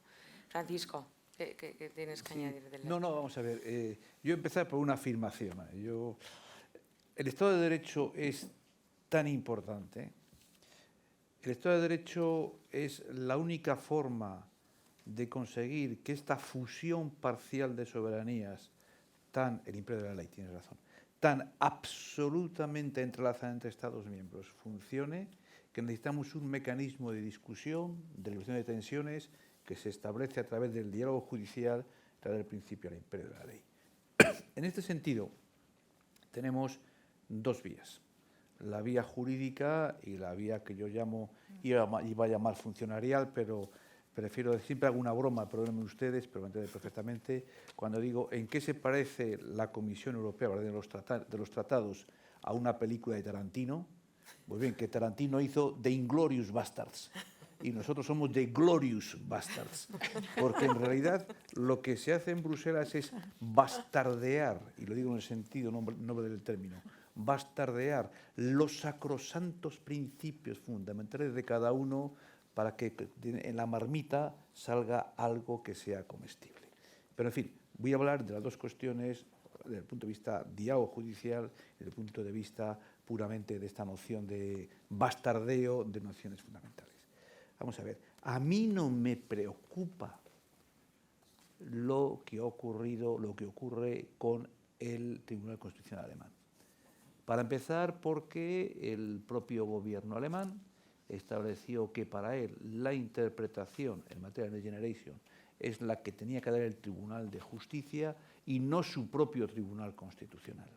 Francisco, ¿qué tienes que añadir? No, vamos a ver. Yo empezar por una afirmación. El Estado de Derecho es tan importante. El Estado de Derecho es la única forma de conseguir que esta fusión parcial de soberanías, el imperio de la ley, tienes razón, tan absolutamente entrelazada entre Estados miembros, funcione, que necesitamos un mecanismo de discusión, de resolución de tensiones, que se establece a través del diálogo judicial, a través del principio del imperio de la ley. En este sentido, tenemos dos vías. La vía jurídica y la vía que yo iba a llamar funcionarial, pero prefiero, siempre hago una broma, perdónenme ustedes, pero me entienden perfectamente, cuando digo en qué se parece la Comisión Europea de los tratados a una película de Tarantino. Pues bien, que Tarantino hizo The Inglourious Basterds y nosotros somos The Glorious Bastards, porque en realidad lo que se hace en Bruselas es bastardear, y lo digo en el sentido noble del término, bastardear los sacrosantos principios fundamentales de cada uno para que en la marmita salga algo que sea comestible. Pero en fin, voy a hablar de las dos cuestiones desde el punto de vista diálogo judicial y desde el punto de vista puramente de esta noción de bastardeo de nociones fundamentales. Vamos a ver, a mí no me preocupa lo que ha ocurrido, lo que ocurre con el Tribunal Constitucional alemán. Para empezar, porque el propio gobierno alemán estableció que para él la interpretación en materia de generation es la que tenía que dar el Tribunal de Justicia y no su propio Tribunal Constitucional.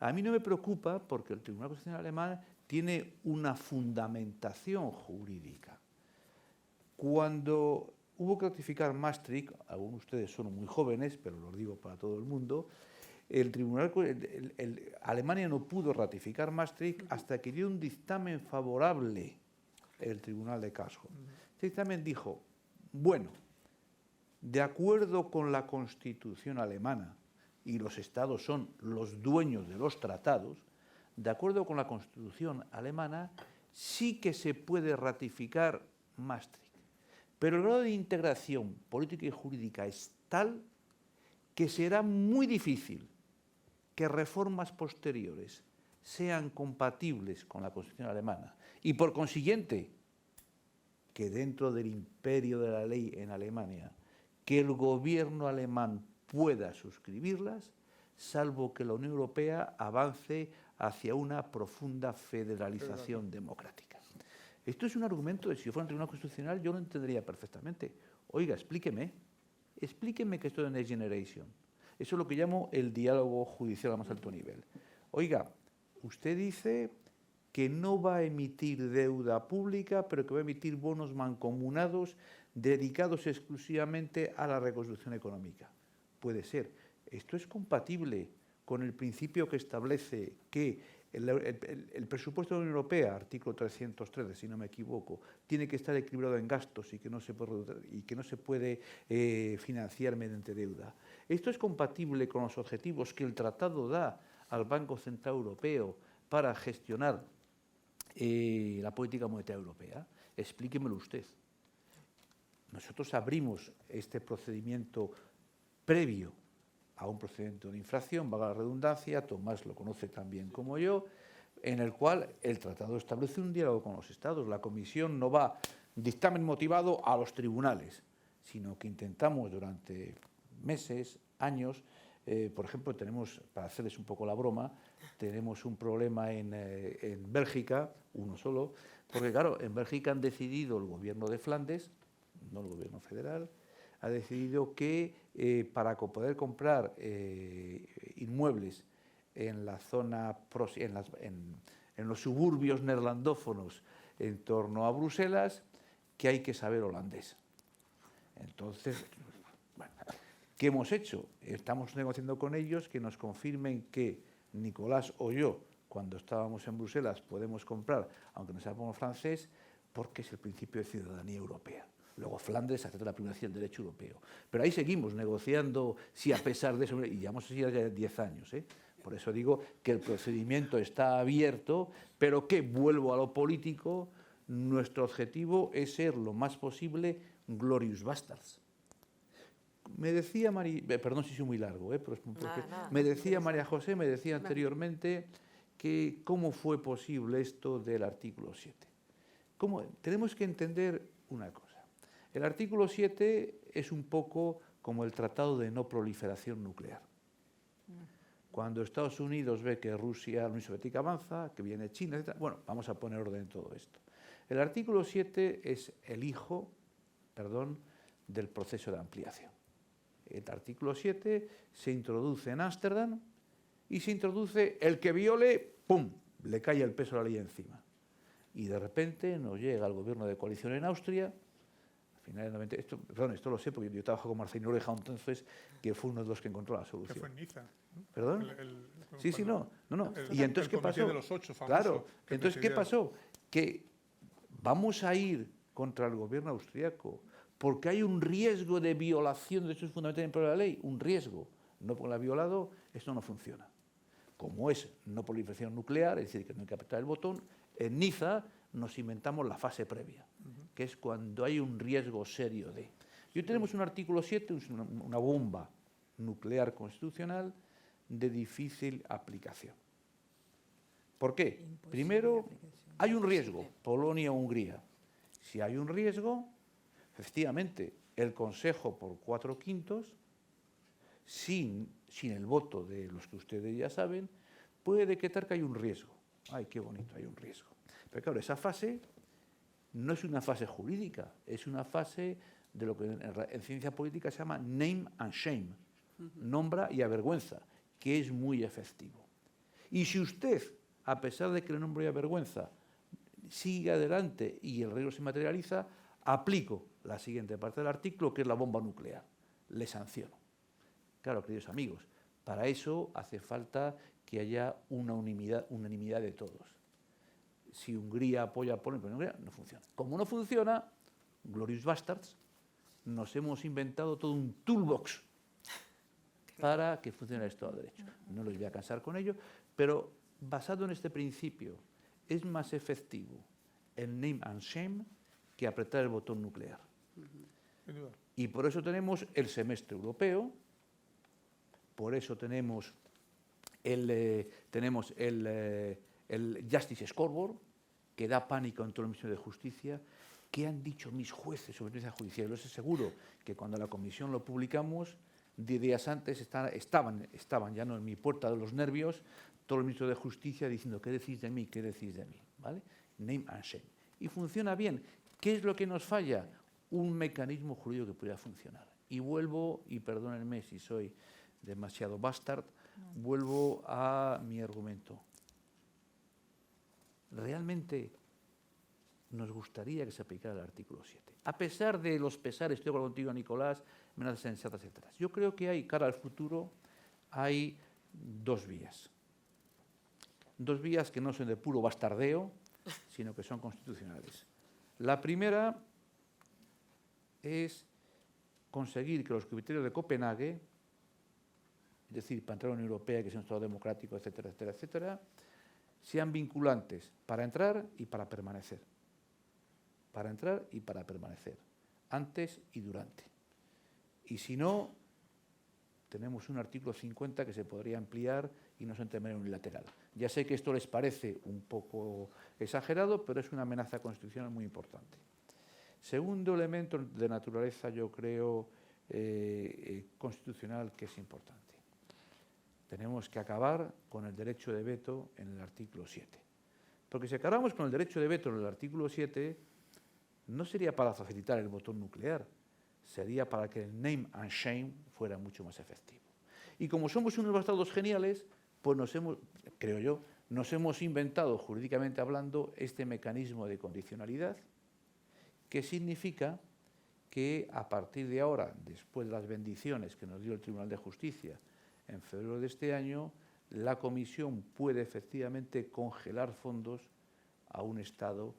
A mí no me preocupa porque el Tribunal Constitucional alemán tiene una fundamentación jurídica. Cuando hubo que ratificar Maastricht, algunos de ustedes son muy jóvenes, pero lo digo para todo el mundo, Alemania no pudo ratificar Maastricht hasta que dio un dictamen favorable el Tribunal de Karlsruhe. Este dictamen dijo, bueno, de acuerdo con la Constitución alemana, y los estados son los dueños de los tratados, de acuerdo con la Constitución alemana, sí que se puede ratificar Maastricht. Pero el grado de integración política y jurídica es tal que será muy difícil que reformas posteriores sean compatibles con la Constitución alemana y, por consiguiente, que dentro del imperio de la ley en Alemania, que el gobierno alemán pueda suscribirlas, salvo que la Unión Europea avance hacia una profunda federalización democrática. Esto es un argumento de si yo fuera un tribunal constitucional yo lo entendería perfectamente. Oiga, explíqueme que esto de Next Generation. Eso es lo que llamo el diálogo judicial a más alto nivel. Oiga, usted dice que no va a emitir deuda pública, pero que va a emitir bonos mancomunados dedicados exclusivamente a la reconstrucción económica. Puede ser. Esto es compatible con el principio que establece que el presupuesto de la Unión Europea, artículo 313, si no me equivoco, tiene que estar equilibrado en gastos y que no se puede financiar mediante deuda. Esto es compatible con los objetivos que el tratado da al Banco Central Europeo para gestionar la política monetaria europea. Explíquemelo usted. Nosotros abrimos este procedimiento previo a un procedimiento de infracción, valga la redundancia, Tomás lo conoce tan bien como yo, en el cual el tratado establece un diálogo con los Estados. La Comisión no va dictamen motivado a los tribunales, sino que intentamos durante meses, años, por ejemplo, tenemos, para hacerles un poco la broma, tenemos un problema en Bélgica, uno solo, porque claro, en Bélgica han decidido el gobierno de Flandes, no el gobierno federal, ha decidido que para poder comprar inmuebles en la zona, en los suburbios neerlandófonos en torno a Bruselas, que hay que saber holandés. Entonces, bueno, ¿qué hemos hecho? Estamos negociando con ellos que nos confirmen que Nicolás o yo, cuando estábamos en Bruselas, podemos comprar, aunque no sepamos francés, porque es el principio de ciudadanía europea. Luego Flandes acepta la primacía del derecho europeo. Pero ahí seguimos negociando, si a pesar de eso, y llevamos así ya 10 años. Por eso digo que el procedimiento está abierto, pero que, vuelvo a lo político, nuestro objetivo es ser lo más posible glorious bastards. Me decía perdón si soy muy largo, pero me decía María José, me decía anteriormente que cómo fue posible esto del artículo 7. Tenemos que entender una cosa. El artículo 7 es un poco como el Tratado de No Proliferación Nuclear. Cuando Estados Unidos ve que Rusia, la Unión Soviética avanza, que viene China, etc., bueno, vamos a poner orden en todo esto. El artículo 7 es el hijo, del proceso de ampliación. El artículo 7 se introduce en Ámsterdam y se introduce el que viole, ¡pum!, le cae el peso de la ley encima. Y de repente nos llega el gobierno de coalición en Austria, finales del 90. Esto lo sé porque yo trabajo con Marcelino Oreja entonces, que fue uno de los que encontró la Que solución. fue en Niza. ¿no? ¿Perdón? Sí, cuando- no. el- ¿Y entonces el qué comité pasó? de los 8 famoso Claro, que entonces ¿qué presidía- pasó? Que vamos a ir contra el gobierno austríaco porque hay un riesgo de violación de derechos fundamentales por la ley, un riesgo. No porque la ha violado, esto no funciona. Como es no proliferación nuclear, es decir, que no hay que apretar el botón, en Niza nos inventamos la fase previa, que es cuando hay un riesgo serio de. Y hoy tenemos un artículo 7, una bomba nuclear constitucional de difícil aplicación. ¿Por qué? Imposible Primero, aplicación. hay un riesgo, Polonia-Hungría. Si hay un riesgo, efectivamente, el Consejo por 4/5, sin el voto de los que ustedes ya saben, puede decretar que hay un riesgo. Ay, qué bonito, hay un riesgo. Pero claro, esa fase no es una fase jurídica, es una fase de lo que en ciencia política se llama name and shame, nombra y avergüenza, que es muy efectivo. Y si usted, a pesar de que le nombre y avergüenza, sigue adelante y el riesgo se materializa, aplico la siguiente parte del artículo, que es la bomba nuclear. Le sanciono. Claro, queridos amigos, para eso hace falta que haya una unanimidad de todos. Si Hungría apoya a Polonia, no funciona. Como no funciona, Glorious Bastards, nos hemos inventado todo un toolbox para que funcione el Estado de Derecho. No los voy a cansar con ello, pero basado en este principio, es más efectivo el name and shame que apretar el botón nuclear. Sin duda. Y por eso tenemos el semestre europeo, por eso tenemos el Justice Scoreboard, que da pánico en todo el Ministerio de Justicia. ¿Qué han dicho mis jueces sobre violencia judicial? Yo les aseguro que cuando la comisión lo publicamos, 10 días antes estaban ya no en mi puerta de los nervios, todos los ministros de Justicia diciendo ¿qué decís de mí? ¿Qué decís de mí? ¿Vale? Name and shame. Y funciona bien. ¿Qué es lo que nos falla? Un mecanismo jurídico que pudiera funcionar. Y vuelvo, y perdónenme si soy demasiado bastard, vuelvo a mi argumento. Realmente nos gustaría que se aplicara el artículo 7. A pesar de los pesares, estoy de acuerdo contigo, Nicolás, amenazas sensatas, etc. Yo creo que hay, cara al futuro, hay dos vías. Dos vías que no son de puro bastardeo, sino que son constitucionales. La primera es conseguir que los criterios de Copenhague, es decir, para entrar a la Unión Europea, que sea un Estado democrático, etcétera, etcétera, etcétera, sean vinculantes para entrar y para permanecer. Para entrar y para permanecer, antes y durante. Y si no, tenemos un artículo 50 que se podría ampliar y no se de manera unilateral. Ya sé que esto les parece un poco exagerado, pero es una amenaza constitucional muy importante. Segundo elemento de naturaleza, yo creo, constitucional, que es importante. Tenemos que acabar con el derecho de veto en el artículo 7. Porque si acabamos con el derecho de veto en el artículo 7, no sería para facilitar el botón nuclear, sería para que el name and shame fuera mucho más efectivo. Y como somos unos bastardos geniales, pues creo yo, nos hemos inventado, jurídicamente hablando, este mecanismo de condicionalidad, que significa que a partir de ahora, después de las bendiciones que nos dio el Tribunal de Justicia en febrero de este año, la Comisión puede efectivamente congelar fondos a un Estado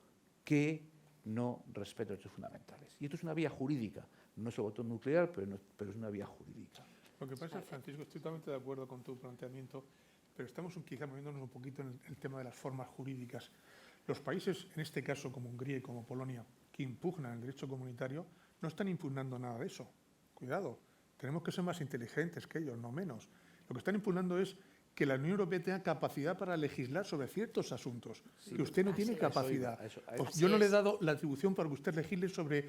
que no respeta los derechos fundamentales. Y esto es una vía jurídica, no es el botón nuclear, pero es una vía jurídica. Lo que pasa, Francisco, estoy totalmente de acuerdo con tu planteamiento, pero estamos quizá moviéndonos un poquito en el tema de las formas jurídicas. Los países, en este caso como Hungría y como Polonia, que impugnan el derecho comunitario, no están impugnando nada de eso. Cuidado, tenemos que ser más inteligentes que ellos, no menos. Lo que están impugnando es que la Unión Europea tenga capacidad para legislar sobre ciertos asuntos, que usted no tiene capacidad. Yo no le he dado la atribución para que usted legisle sobre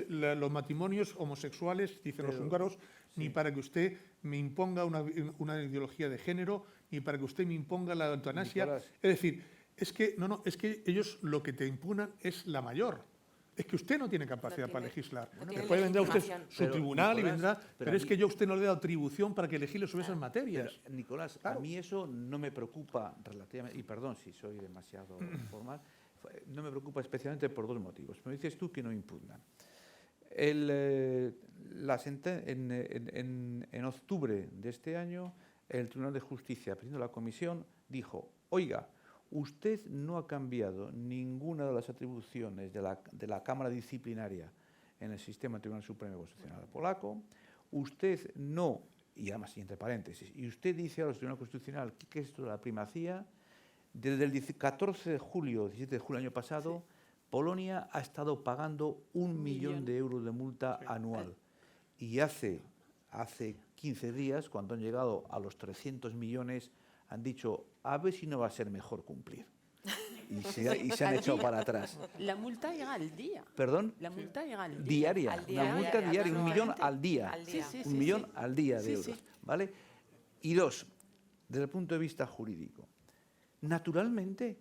los matrimonios homosexuales, dicen los húngaros, ni para que usted me imponga una ideología de género, ni para que usted me imponga la eutanasia. Nicolás. Es decir, es que ellos lo que te impugnan es la mayor. Es que usted no tiene capacidad para legislar. Después vendrá usted su tribunal y vendrá, pero es que yo a usted no le he dado atribución para que legisle sobre esas materias. Pero, Nicolás, Claro. a mí eso no me preocupa relativamente, y perdón si soy demasiado formal, no me preocupa especialmente por dos motivos. Me dices tú que no impugnan. En octubre de este año, el Tribunal de Justicia, presidiendo la comisión, dijo: oiga, usted no ha cambiado ninguna de las atribuciones de la Cámara Disciplinaria en el sistema del Tribunal Supremo Constitucional polaco, usted no, y además, y entre paréntesis, y usted dice a los Tribunal Constitucional que esto de la primacía, desde el 14 de julio, 17 de julio del año pasado, sí, Polonia ha estado pagando 1 millón de euros de multa anual. Y hace 15 días, cuando han llegado a los 300 millones, han dicho: a ver si no va a ser mejor cumplir. Y se han echado para atrás. La multa era al día. ¿Perdón? La multa era al día. Diaria. Al día, una multa diaria, 1 millón al día. Un millón al día de euros. ¿Vale? Y dos, desde el punto de vista jurídico. Naturalmente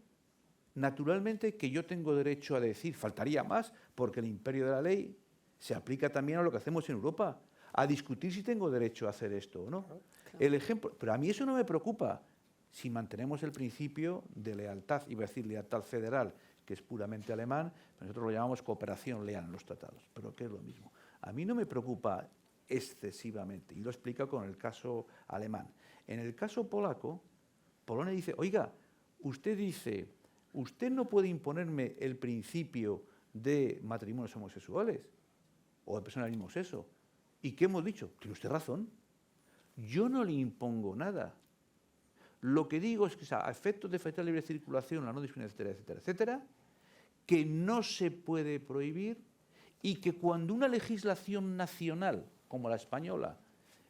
que yo tengo derecho a decir, faltaría más, porque el imperio de la ley se aplica también a lo que hacemos en Europa, a discutir si tengo derecho a hacer esto o no. Claro. El ejemplo, pero a mí eso no me preocupa si mantenemos el principio de lealtad, iba a decir lealtad federal, que es puramente alemán, nosotros lo llamamos cooperación leal en los tratados, pero que es lo mismo. A mí no me preocupa excesivamente, y lo explica con el caso alemán. En el caso polaco, Polonia dice: oiga, usted dice, usted no puede imponerme el principio de matrimonios homosexuales o de personas del mismo sexo. ¿Y qué hemos dicho? Tiene usted razón. Yo no le impongo nada. Lo que digo es que a efectos de facilitar la libre circulación, la no discriminación, etcétera, etcétera, que no se puede prohibir y que cuando una legislación nacional, como la española,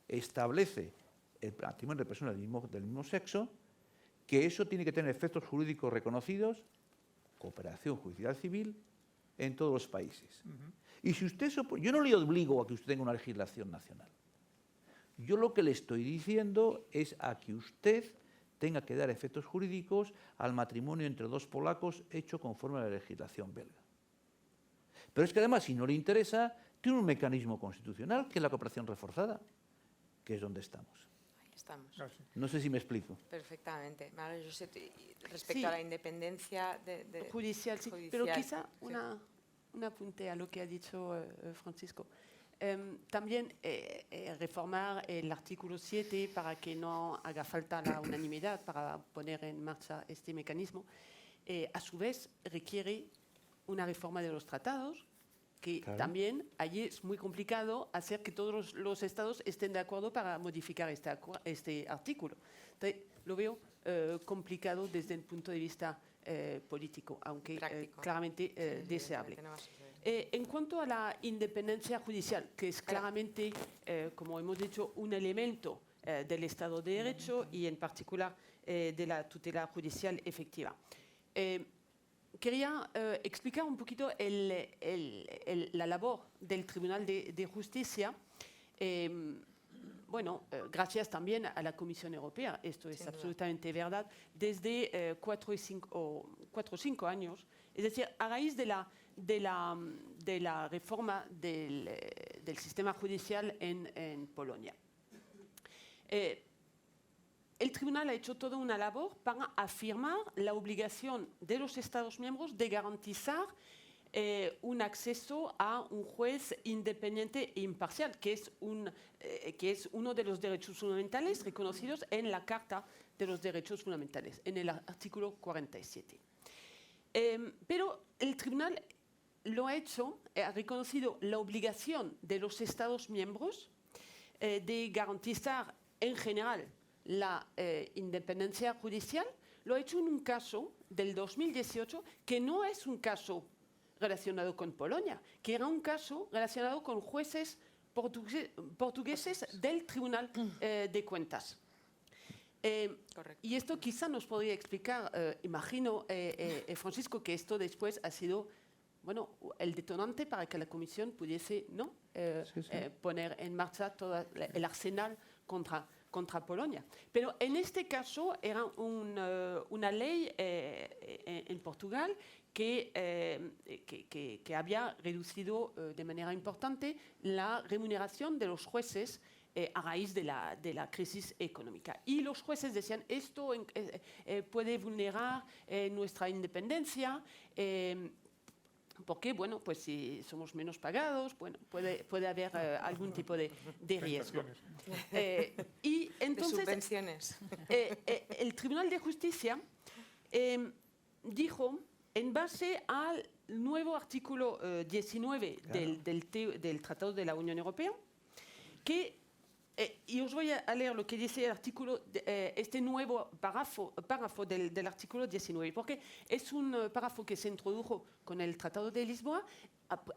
establece el matrimonio de personas del mismo sexo, que eso tiene que tener efectos jurídicos reconocidos, cooperación judicial civil, en todos los países. Y si usted yo no le obligo a que usted tenga una legislación nacional. Yo lo que le estoy diciendo es a que usted tenga que dar efectos jurídicos al matrimonio entre dos polacos hecho conforme a la legislación belga. Pero es que además, si no le interesa, tiene un mecanismo constitucional, que es la cooperación reforzada, que es donde estamos. Estamos. No sé si me explico. Perfectamente. María José, respecto a la independencia judicial, sí. Pero quizá un apunte a lo que ha dicho Francisco. También reformar el artículo 7 para que no haga falta la unanimidad para poner en marcha este mecanismo, a su vez requiere una reforma de los tratados, que también allí es muy complicado hacer que todos los estados estén de acuerdo para modificar este artículo. Entonces, lo veo complicado desde el punto de vista político, aunque claramente deseable. En cuanto a la independencia judicial, que es claramente, como hemos dicho, un elemento del Estado de Derecho y en particular de la tutela judicial efectiva. Quería explicar un poquito la labor del Tribunal de Justicia. Gracias también a la Comisión Europea, esto es absolutamente verdad, desde 4 o 5 años, es decir, a raíz de la reforma del sistema judicial en Polonia. El tribunal ha hecho toda una labor para afirmar la obligación de los Estados miembros de garantizar un acceso a un juez independiente e imparcial, que es uno de los derechos fundamentales reconocidos en la Carta de los Derechos Fundamentales, en el artículo 47. Pero el tribunal lo ha hecho, ha reconocido la obligación de los Estados miembros de garantizar en general la independencia judicial. Lo ha hecho en un caso del 2018 que no es un caso relacionado con Polonia, que era un caso relacionado con jueces portugueses del Tribunal de Cuentas. Y esto quizá nos podría explicar, imagino, Francisco, que esto después ha sido el detonante para que la Comisión pudiese poner en marcha todo el arsenal contra Polonia. Pero en este caso era una ley en Portugal que había reducido de manera importante la remuneración de los jueces a raíz de la crisis económica. Y los jueces decían, esto puede vulnerar nuestra independencia. porque, bueno, pues si somos menos pagados, bueno, puede haber algún tipo de riesgo. Y De entonces, subvenciones. el Tribunal de Justicia dijo, en base al nuevo artículo 19 del Tratado de la Unión Europea, que, y os voy a leer lo que dice el artículo, este nuevo párrafo del artículo 19, porque es un párrafo que se introdujo con el Tratado de Lisboa,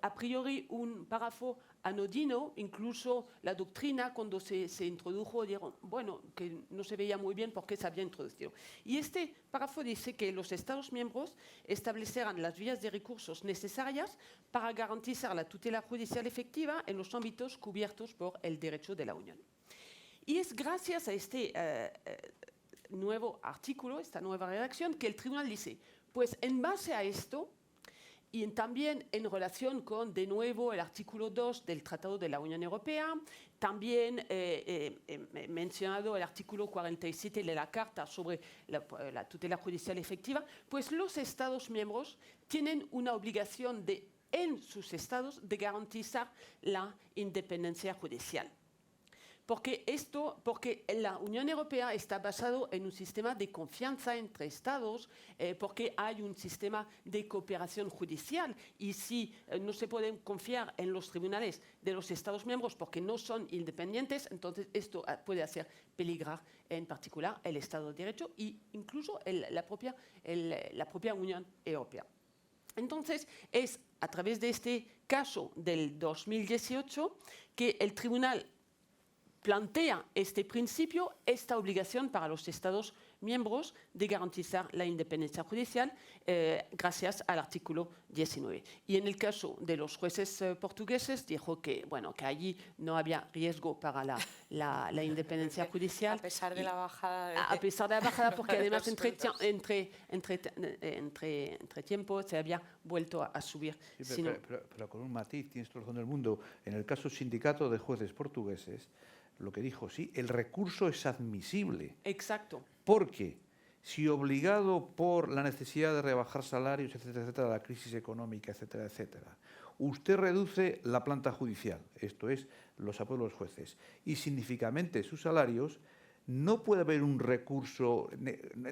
a priori un párrafo anodino, incluso la doctrina cuando se introdujo dijeron, bueno, que no se veía muy bien por qué se había introducido. Y este párrafo dice que los Estados miembros establecerán las vías de recursos necesarias para garantizar la tutela judicial efectiva en los ámbitos cubiertos por el derecho de la Unión. Y es gracias a este nuevo artículo, esta nueva redacción, que el tribunal dice, pues en base a esto, y también en relación con, de nuevo, el artículo 2 del Tratado de la Unión Europea, también mencionado el artículo 47 de la Carta sobre la tutela judicial efectiva, pues los Estados miembros tienen una obligación en sus estados de garantizar la independencia judicial. Porque la Unión Europea está basado en un sistema de confianza entre Estados, porque hay un sistema de cooperación judicial y si no se pueden confiar en los tribunales de los Estados miembros porque no son independientes, entonces esto puede hacer peligrar en particular el Estado de Derecho e incluso la propia Unión Europea. Entonces, es a través de este caso del 2018 que el Tribunal plantea este principio, esta obligación para los Estados miembros de garantizar la independencia judicial gracias al artículo 19. Y en el caso de los jueces portugueses dijo que, bueno, que allí no había riesgo para la independencia judicial. A pesar de la bajada. A pesar de la bajada, porque además entre tiempo se había vuelto a subir. Sí, pero con un matiz, tienes toda la razón del mundo. En el caso sindicato de jueces portugueses, lo que dijo, sí, el recurso es admisible. Exacto. Porque si obligado por la necesidad de rebajar salarios, etcétera, etcétera, la crisis económica, etcétera, etcétera, usted reduce la planta judicial, esto es, los apoyos de los jueces, y significativamente sus salarios, no puede haber un recurso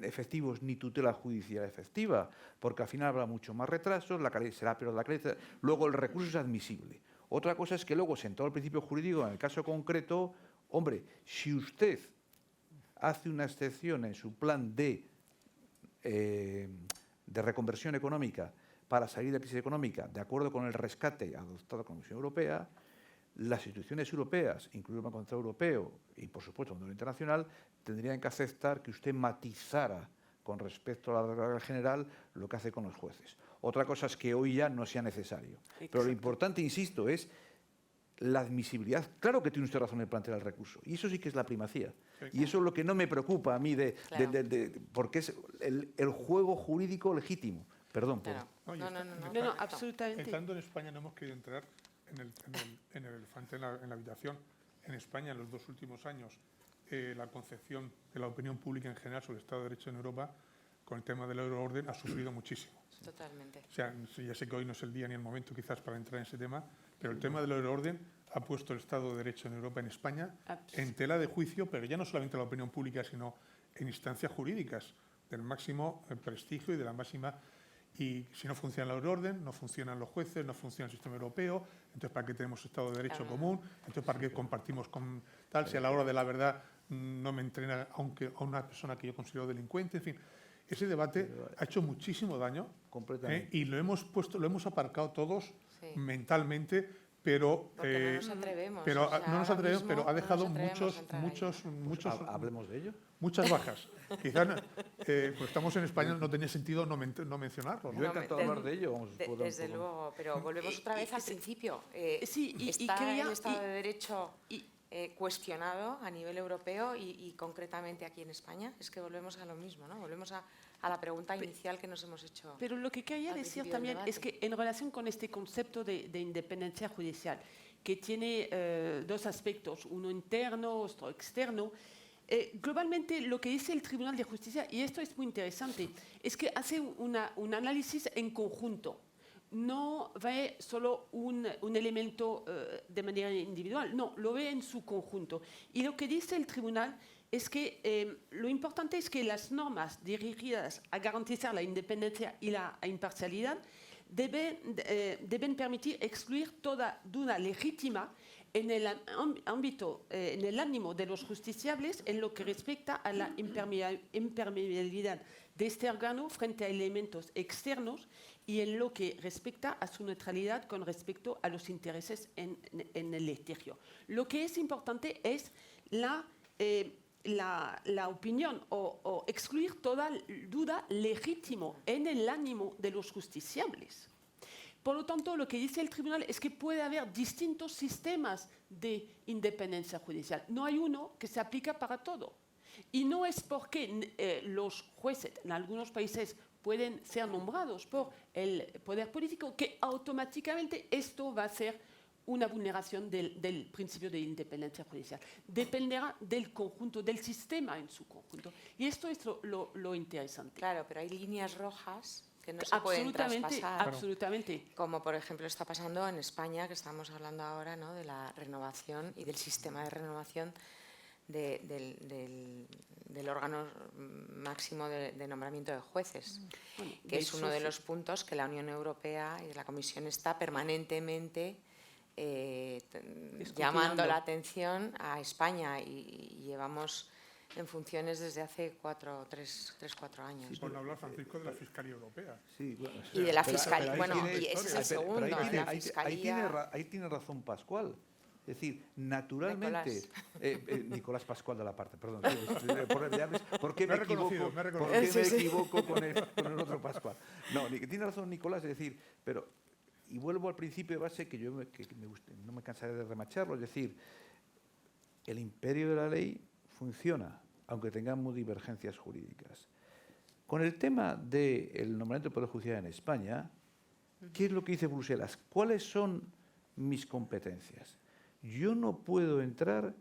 efectivo ni tutela judicial efectiva, porque al final habrá mucho más retrasos, la calidad será peor, la calidad, luego el recurso es admisible. Otra cosa es que luego, sentado el principio jurídico, en el caso concreto, hombre, si usted hace una excepción en su plan de reconversión económica para salir de la crisis económica, de acuerdo con el rescate adoptado con la Comisión Europea, las instituciones europeas, incluido el Banco Central Europeo y, por supuesto, el Fondo Internacional, tendrían que aceptar que usted matizara con respecto a la regla general lo que hace con los jueces. Otra cosa es que hoy ya no sea necesario. Exacto. Pero lo importante, insisto, es la admisibilidad. Claro que tiene usted razón en plantear el recurso. Y eso sí que es la primacía. Sí. Y eso es lo que no me preocupa a mí, porque es el juego jurídico legítimo. Perdón. Claro. No, absolutamente. Entrando en España no hemos querido entrar en el elefante en la habitación. En España, en los 2 últimos años, la concepción de la opinión pública en general sobre el Estado de Derecho en Europa, con el tema del euroorden, ha sufrido muchísimo. Totalmente. O sea, ya sé que hoy no es el día ni el momento quizás para entrar en ese tema, pero el tema del euroorden ha puesto el Estado de Derecho en Europa, en España, en tela de juicio, pero ya no solamente la opinión pública, sino en instancias jurídicas del máximo prestigio y de la máxima. Y si no funciona el euroorden, no funcionan los jueces, no funciona el sistema europeo, entonces ¿para qué tenemos Estado de Derecho común? Entonces ¿para qué compartimos con tal? Si a la hora de la verdad no me entrena a una persona que yo considero delincuente, en fin. Ese debate ha hecho muchísimo daño y lo hemos aparcado todos mentalmente, pero no nos atrevemos. Pero o sea, no nos atrevemos, pero ha dejado muchos. Hablemos de ello. Muchas bajas. Quizás, pues estamos en España, no tenía sentido no mencionarlo, ¿no? Yo he encantado de hablar de ello. Desde luego, pero volvemos otra vez al principio. Sí, está el Estado de Derecho cuestionado a nivel europeo y concretamente aquí en España. Es que volvemos a lo mismo, ¿no? Volvemos a la pregunta inicial que nos hemos hecho. Pero lo que quería decir también es que en relación con este concepto de independencia judicial, que tiene 2 aspectos, uno interno, otro externo, globalmente lo que dice el Tribunal de Justicia, y esto es muy interesante, es que hace un análisis en conjunto. no ve solo un elemento de manera individual, no, lo ve en su conjunto. Y lo que dice el tribunal es que lo importante es que las normas dirigidas a garantizar la independencia y la imparcialidad deben permitir excluir toda duda legítima en el ámbito, en el ánimo de los justiciables en lo que respecta a la impermeabilidad de este órgano frente a elementos externos y en lo que respecta a su neutralidad con respecto a los intereses en el litigio. Lo que es importante es la opinión o excluir toda duda legítimo en el ánimo de los justiciables. Por lo tanto, lo que dice el tribunal es que puede haber distintos sistemas de independencia judicial. No hay uno que se aplica para todo. Y no es porque los jueces en algunos países pueden ser nombrados por el poder político que automáticamente esto va a ser una vulneración del principio de independencia judicial. Dependerá del conjunto, del sistema en su conjunto. Y esto es lo interesante. Claro, pero hay líneas rojas que no se pueden traspasar. Absolutamente. Como por ejemplo está pasando en España, que estamos hablando ahora, ¿no?, de la renovación y del sistema de renovación del órgano máximo de nombramiento de jueces, que es uno de los puntos que la Unión Europea y la Comisión está permanentemente llamando la atención a España y llevamos en funciones desde hace 4 años. Sí, por no hablar, Francisco, de la Fiscalía Europea. Sí, bueno, Y de la Fiscalía, ahí bueno, tiene- y ese es el segundo, pero ahí la tiene- Fiscalía... ahí tiene razón Pascual. Es decir, naturalmente, Nicolás Pascual de la Parte, perdón, ¿por qué Me me ha reconocido, equivoco? me ha ¿Por reconocido. qué me equivoco con el otro Pascual? No, tiene razón Nicolás, es decir, pero, y vuelvo al principio de base que no me cansaré de remacharlo, es decir, el imperio de la ley funciona, aunque tengamos divergencias jurídicas. Con el tema del nombramiento del Poder Judicial en España, ¿qué es lo que dice Bruselas? ¿Cuáles son mis competencias? Yo no puedo entrar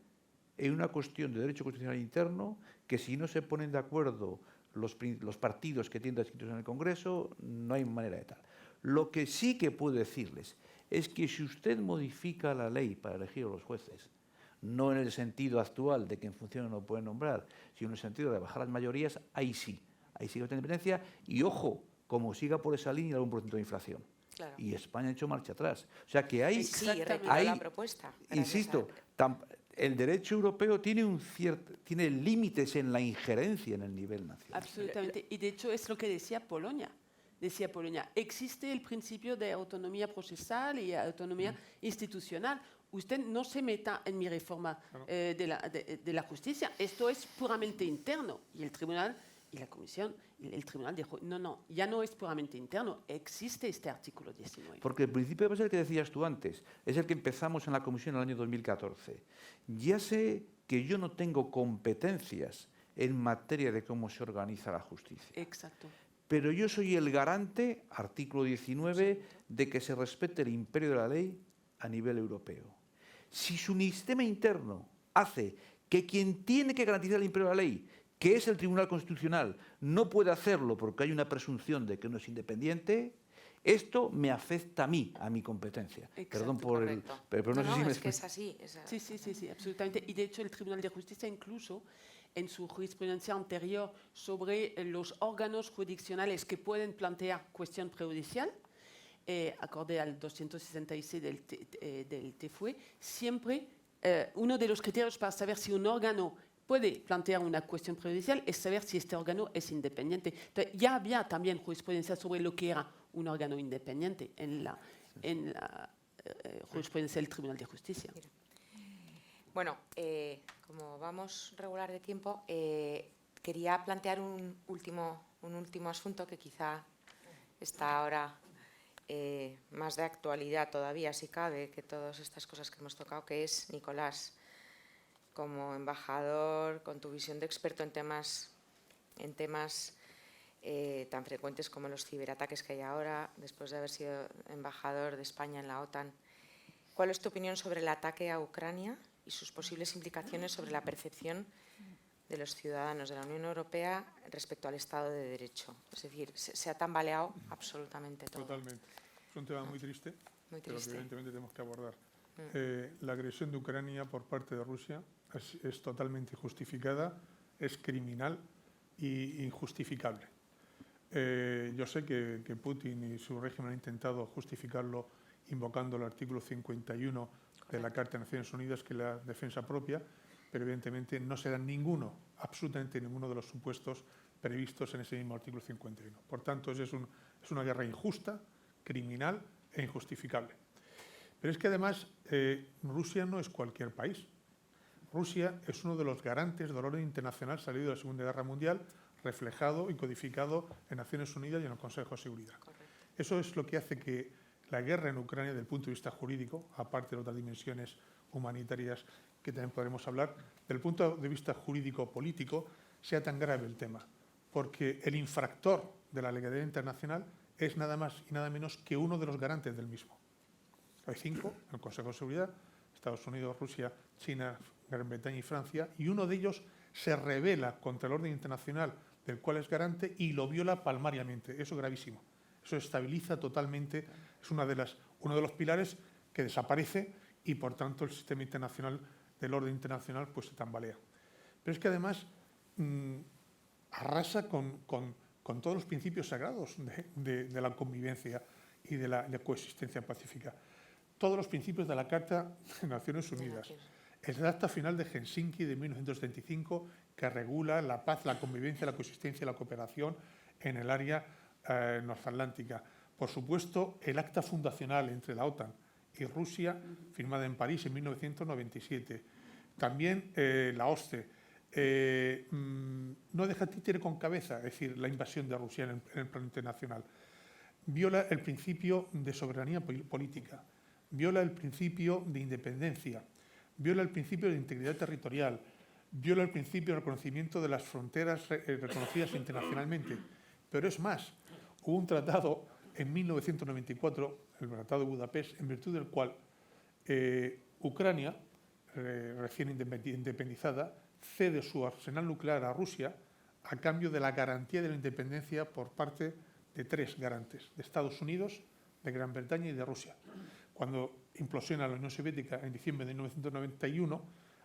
en una cuestión de derecho constitucional interno que si no se ponen de acuerdo los partidos que tienen inscritos en el Congreso, no hay manera de tal. Lo que sí que puedo decirles es que si usted modifica la ley para elegir a los jueces, no en el sentido actual de que en función no pueden nombrar, sino en el sentido de bajar las mayorías, ahí sí va a tener independencia y ojo, como siga por esa línea algún porcentaje de inflación. Claro. Y España ha hecho marcha atrás. O sea que hay, Sí, retiró la propuesta. insisto, el derecho europeo tiene límites en la injerencia en el nivel nacional. Absolutamente. Y de hecho es lo que decía Polonia. Existe el principio de autonomía procesal y autonomía institucional. Usted no se meta en mi reforma de la justicia. Esto es puramente interno. Y el tribunal y la comisión, el tribunal dijo, no, ya no es puramente interno, existe este artículo 19. Porque el principio de base es el que decías tú antes, es el que empezamos en la comisión en el año 2014. Ya sé que yo no tengo competencias en materia de cómo se organiza la justicia. Exacto. Pero yo soy el garante, artículo 19, de que se respete el imperio de la ley a nivel europeo. Si su sistema interno hace que quien tiene que garantizar el imperio de la ley, que es el Tribunal Constitucional, no puede hacerlo porque hay una presunción de que no es independiente, esto me afecta a mí, a mi competencia. Exacto, perdón por correcto. pero no sé si me es que es así. Sí, absolutamente. Y de hecho el Tribunal de Justicia incluso en su jurisprudencia anterior sobre los órganos jurisdiccionales que pueden plantear cuestión prejudicial, acorde al 266 del TFUE, siempre uno de los criterios para saber si un órgano puede plantear una cuestión prejudicial es saber si este órgano es independiente. Entonces, ya había también jurisprudencia sobre lo que era un órgano independiente en la jurisprudencia del Tribunal de Justicia. Bueno, como vamos regular de tiempo, quería plantear un último asunto que quizá está ahora más de actualidad todavía, si cabe, que todas estas cosas que hemos tocado, que es, Nicolás, como embajador, con tu visión de experto en temas tan frecuentes como los ciberataques que hay ahora, después de haber sido embajador de España en la OTAN, ¿cuál es tu opinión sobre el ataque a Ucrania y sus posibles implicaciones sobre la percepción de los ciudadanos de la Unión Europea respecto al Estado de Derecho? Es decir, se ha tambaleado absolutamente todo. Totalmente. Es un tema muy triste, Muy pero que triste. evidentemente tenemos que abordar. La agresión de Ucrania por parte de Rusia es totalmente injustificada, es criminal e injustificable. Yo sé que Putin y su régimen han intentado justificarlo invocando el artículo 51 de la Carta de Naciones Unidas, que es la defensa propia, pero evidentemente no se dan absolutamente ninguno de los supuestos previstos en ese mismo artículo 51. Por tanto, es una guerra injusta, criminal e injustificable. Pero es que además Rusia no es cualquier país. Rusia es uno de los garantes del orden internacional salido de la Segunda Guerra Mundial, reflejado y codificado en Naciones Unidas y en el Consejo de Seguridad. Correcto. Eso es lo que hace que la guerra en Ucrania, desde el punto de vista jurídico, aparte de otras dimensiones humanitarias que también podremos hablar, desde el punto de vista jurídico-político, sea tan grave el tema. Porque el infractor de la legalidad internacional es nada más y nada menos que uno de los garantes del mismo. Hay 5 en el Consejo de Seguridad: Estados Unidos, Rusia, China, Gran Bretaña y Francia, y uno de ellos se rebela contra el orden internacional del cual es garante y lo viola palmariamente. Eso es gravísimo. Eso estabiliza totalmente, es uno de los pilares que desaparece y, por tanto, el sistema internacional del orden internacional pues se tambalea. Pero es que además arrasa con todos los principios sagrados de la convivencia y de la coexistencia pacífica. Todos los principios de la Carta de Naciones Unidas. El Acta Final de Helsinki de 1975, que regula la paz, la convivencia, la coexistencia y la cooperación en el área norteatlántica. Por supuesto, el acta fundacional entre la OTAN y Rusia, firmada en París en 1997. También la OSCE. No deja títere con cabeza, es decir, la invasión de Rusia en el plano internacional. Viola el principio de soberanía política, viola el principio de independencia, viola el principio de integridad territorial, viola el principio de reconocimiento de las fronteras reconocidas internacionalmente. Pero es más, hubo un tratado en 1994, el Tratado de Budapest, en virtud del cual Ucrania, recién independizada, cede su arsenal nuclear a Rusia a cambio de la garantía de la independencia por parte de 3 garantes, de Estados Unidos, de Gran Bretaña y de Rusia. Cuando implosiona la Unión Soviética en diciembre de 1991,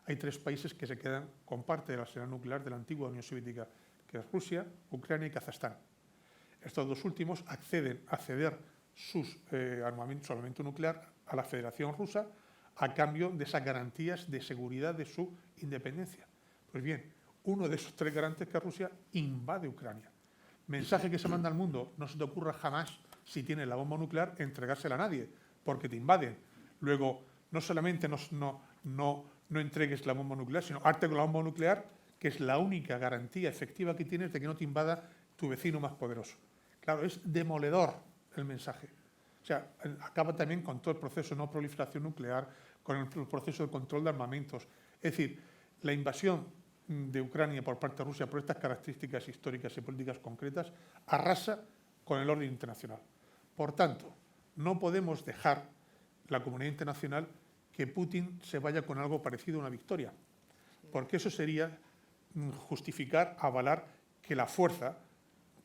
hay 3 países que se quedan con parte del arsenal nuclear de la antigua Unión Soviética, que es Rusia, Ucrania y Kazajstán. Estos 2 últimos acceden a ceder su armamento nuclear a la Federación Rusa a cambio de esas garantías de seguridad de su independencia. Pues bien, uno de esos 3 garantes, que es Rusia, invade Ucrania. Mensaje que se manda al mundo: no se te ocurra jamás, si tienes la bomba nuclear, entregársela a nadie, porque te invaden. Luego, no solamente no entregues la bomba nuclear, sino hazte con la bomba nuclear, que es la única garantía efectiva que tienes de que no te invada tu vecino más poderoso. Claro, es demoledor el mensaje. O sea, acaba también con todo el proceso de no proliferación nuclear, con el proceso de control de armamentos. Es decir, la invasión de Ucrania por parte de Rusia, por estas características históricas y políticas concretas, arrasa con el orden internacional. Por tanto, no podemos dejar la comunidad internacional que Putin se vaya con algo parecido a una victoria, porque eso sería justificar, avalar que la fuerza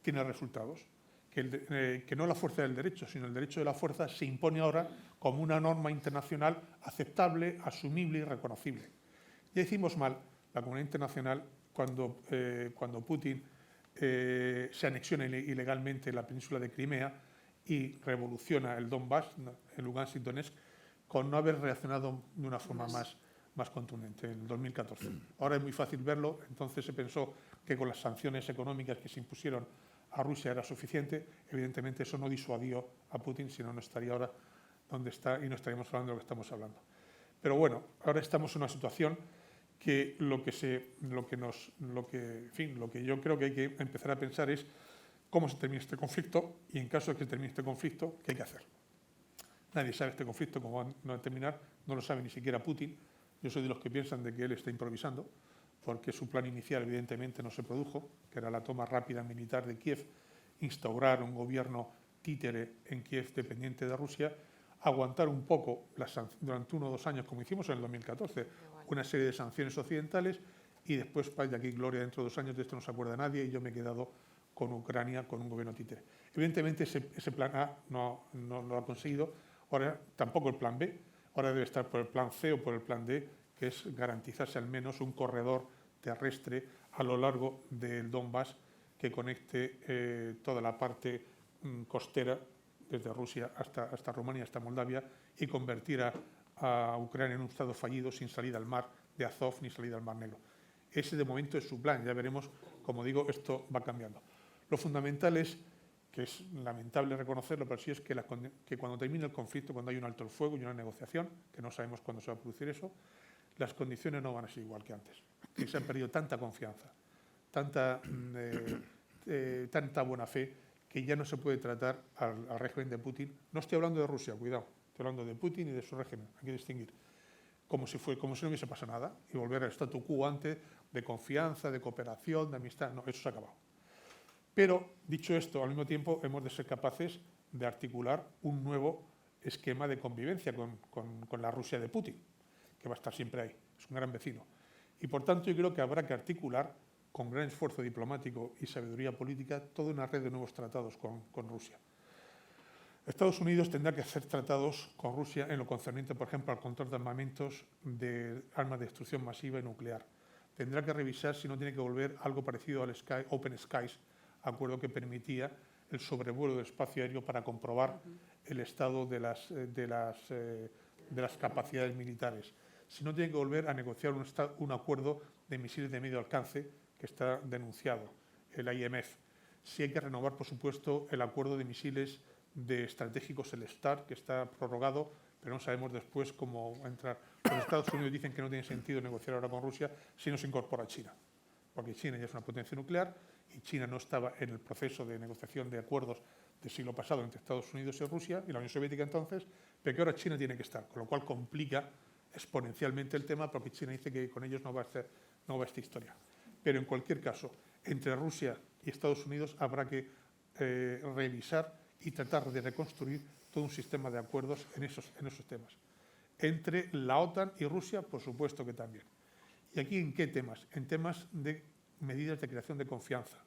tiene resultados, que no la fuerza del derecho, sino el derecho de la fuerza se impone ahora como una norma internacional aceptable, asumible y reconocible. Y decimos mal la comunidad internacional cuando Putin se anexiona ilegalmente la península de Crimea y revoluciona el Donbass, el Lugansk y Donetsk, con no haber reaccionado de una forma más contundente en 2014. Ahora es muy fácil verlo. Entonces se pensó que con las sanciones económicas que se impusieron a Rusia era suficiente. Evidentemente eso no disuadió a Putin, sino no estaría ahora donde está y no estaríamos hablando de lo que estamos hablando. Pero bueno, ahora estamos en una situación que lo que yo creo que hay que empezar a pensar es cómo se termina este conflicto y, en caso de que se termine este conflicto, ¿qué hay que hacer? Nadie sabe este conflicto cómo va a terminar, no lo sabe ni siquiera Putin. Yo soy de los que piensan de que él está improvisando, porque su plan inicial evidentemente no se produjo, que era la toma rápida militar de Kiev, instaurar un gobierno títere en Kiev dependiente de Rusia, aguantar un poco durante 1 o 2 años, como hicimos en el 2014, una serie de sanciones occidentales, y después, de aquí gloria, dentro de 2 años de esto no se acuerda nadie y yo me he quedado con Ucrania, con un gobierno títere. Evidentemente ese plan A no lo ha conseguido, ahora tampoco el plan B, ahora debe estar por el plan C o por el plan D, que es garantizarse al menos un corredor terrestre a lo largo del Donbass que conecte toda la parte costera desde Rusia hasta Rumanía, hasta Moldavia, y convertir a Ucrania en un estado fallido sin salida al mar de Azov ni salida al Mar Negro. Ese de momento es su plan, ya veremos, como digo, esto va cambiando. Lo fundamental es, que es lamentable reconocerlo, pero sí es que cuando termine el conflicto, cuando hay un alto el fuego y una negociación, que no sabemos cuándo se va a producir eso, las condiciones no van a ser igual que antes. Que se ha perdido tanta confianza, tanta buena fe, que ya no se puede tratar al régimen de Putin. No estoy hablando de Rusia, cuidado, estoy hablando de Putin y de su régimen, hay que distinguir. Como si no hubiese pasado nada y volver al statu quo antes de confianza, de cooperación, de amistad. No, eso se ha acabado. Pero, dicho esto, al mismo tiempo hemos de ser capaces de articular un nuevo esquema de convivencia con la Rusia de Putin, que va a estar siempre ahí, es un gran vecino. Y por tanto yo creo que habrá que articular con gran esfuerzo diplomático y sabiduría política toda una red de nuevos tratados con Rusia. Estados Unidos tendrá que hacer tratados con Rusia en lo concerniente, por ejemplo, al control de armamentos de armas de destrucción masiva y nuclear. Tendrá que revisar si no tiene que volver algo parecido al Open Skies, acuerdo que permitía el sobrevuelo del espacio aéreo para comprobar el estado de las capacidades militares. Si no tiene que volver a negociar un acuerdo de misiles de medio alcance, que está denunciado, el IMF. Si hay que renovar, por supuesto, el acuerdo de misiles estratégicos, el START, que está prorrogado, pero no sabemos después cómo entrar. Los Estados Unidos dicen que no tiene sentido negociar ahora con Rusia si no se incorpora China, porque China ya es una potencia nuclear y China no estaba en el proceso de negociación de acuerdos del siglo pasado entre Estados Unidos y Rusia y la Unión Soviética entonces, pero que ahora China tiene que estar, con lo cual complica exponencialmente el tema, porque China dice que con ellos no va esta historia. Pero en cualquier caso, entre Rusia y Estados Unidos habrá que revisar y tratar de reconstruir todo un sistema de acuerdos en esos temas. Entre la OTAN y Rusia, por supuesto que también. ¿Y aquí en qué temas? En temas de medidas de creación de confianza,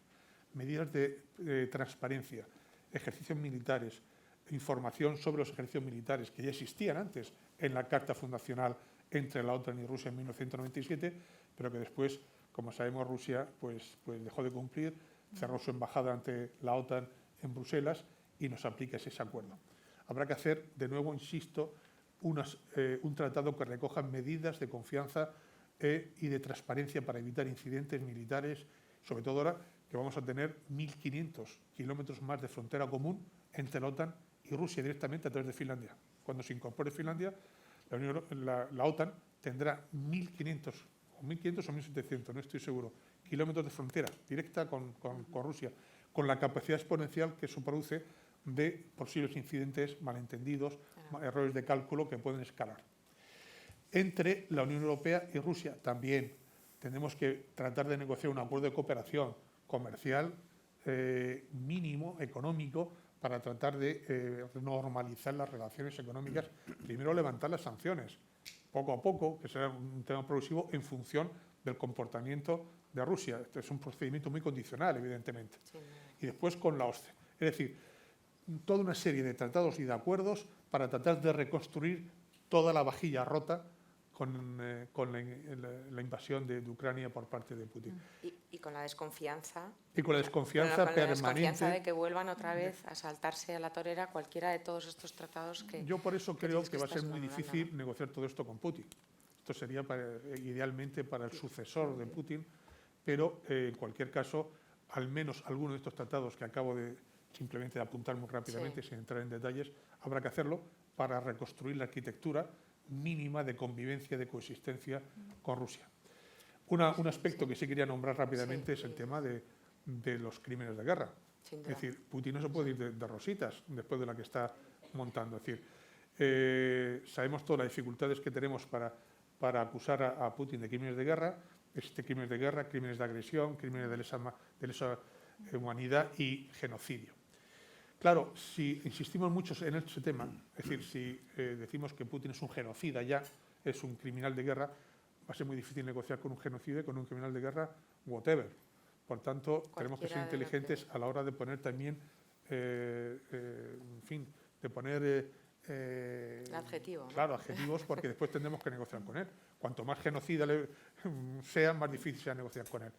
medidas de transparencia, ejercicios militares, información sobre los ejercicios militares que ya existían antes en la Carta Fundacional entre la OTAN y Rusia en 1997, pero que después, como sabemos, Rusia pues dejó de cumplir, cerró su embajada ante la OTAN en Bruselas y nos aplica ese acuerdo. Habrá que hacer, de nuevo, insisto, un tratado que recoja medidas de confianza y de transparencia para evitar incidentes militares, sobre todo ahora que vamos a tener 1.500 kilómetros más de frontera común entre la OTAN y Rusia directamente a través de Finlandia. Cuando se incorpore Finlandia, la OTAN tendrá 1.500 o 1.700, no estoy seguro, kilómetros de frontera directa con Rusia, con la capacidad exponencial que eso produce de posibles incidentes, malentendidos, errores de cálculo que pueden escalar. Entre la Unión Europea y Rusia también tenemos que tratar de negociar un acuerdo de cooperación comercial mínimo, económico, para tratar de normalizar las relaciones económicas. Primero levantar las sanciones, poco a poco, que será un tema progresivo en función del comportamiento de Rusia. Este es un procedimiento muy condicional, evidentemente. Sí. Y después con la OSCE. Es decir, toda una serie de tratados y de acuerdos para tratar de reconstruir toda la vajilla rota con la invasión de Ucrania por parte de Putin. Y con la desconfianza. Y con la desconfianza permanente. La desconfianza de que vuelvan otra vez a saltarse a la torera cualquiera de todos estos tratados que... Yo por eso creo que va a ser muy difícil negociar todo esto con Putin. Esto sería idealmente para el sucesor de Putin, pero en cualquier caso, al menos alguno de estos tratados que acabo de simplemente apuntar muy rápidamente, sin entrar en detalles, habrá que hacerlo para reconstruir la arquitectura mínima de convivencia, de coexistencia con Rusia. Un aspecto que sí quería nombrar rápidamente es el tema de los crímenes de guerra. Es decir, Putin no se puede ir de rositas después de la que está montando. Es decir, sabemos todas las dificultades que tenemos para acusar a Putin de crímenes de guerra. Existen crímenes de guerra, crímenes de agresión, crímenes de lesa humanidad y genocidio. Claro, si insistimos mucho en este tema, es decir, si decimos que Putin es un genocida ya, es un criminal de guerra, va a ser muy difícil negociar con un genocida y con un criminal de guerra, whatever. Por tanto, tenemos que ser Cualquiera de lo inteligentes a la hora de poner también, en fin, de poner adjetivo, ¿no? claro, adjetivos, porque después tendremos que negociar con él. Cuanto más genocida sea, más difícil sea negociar con él.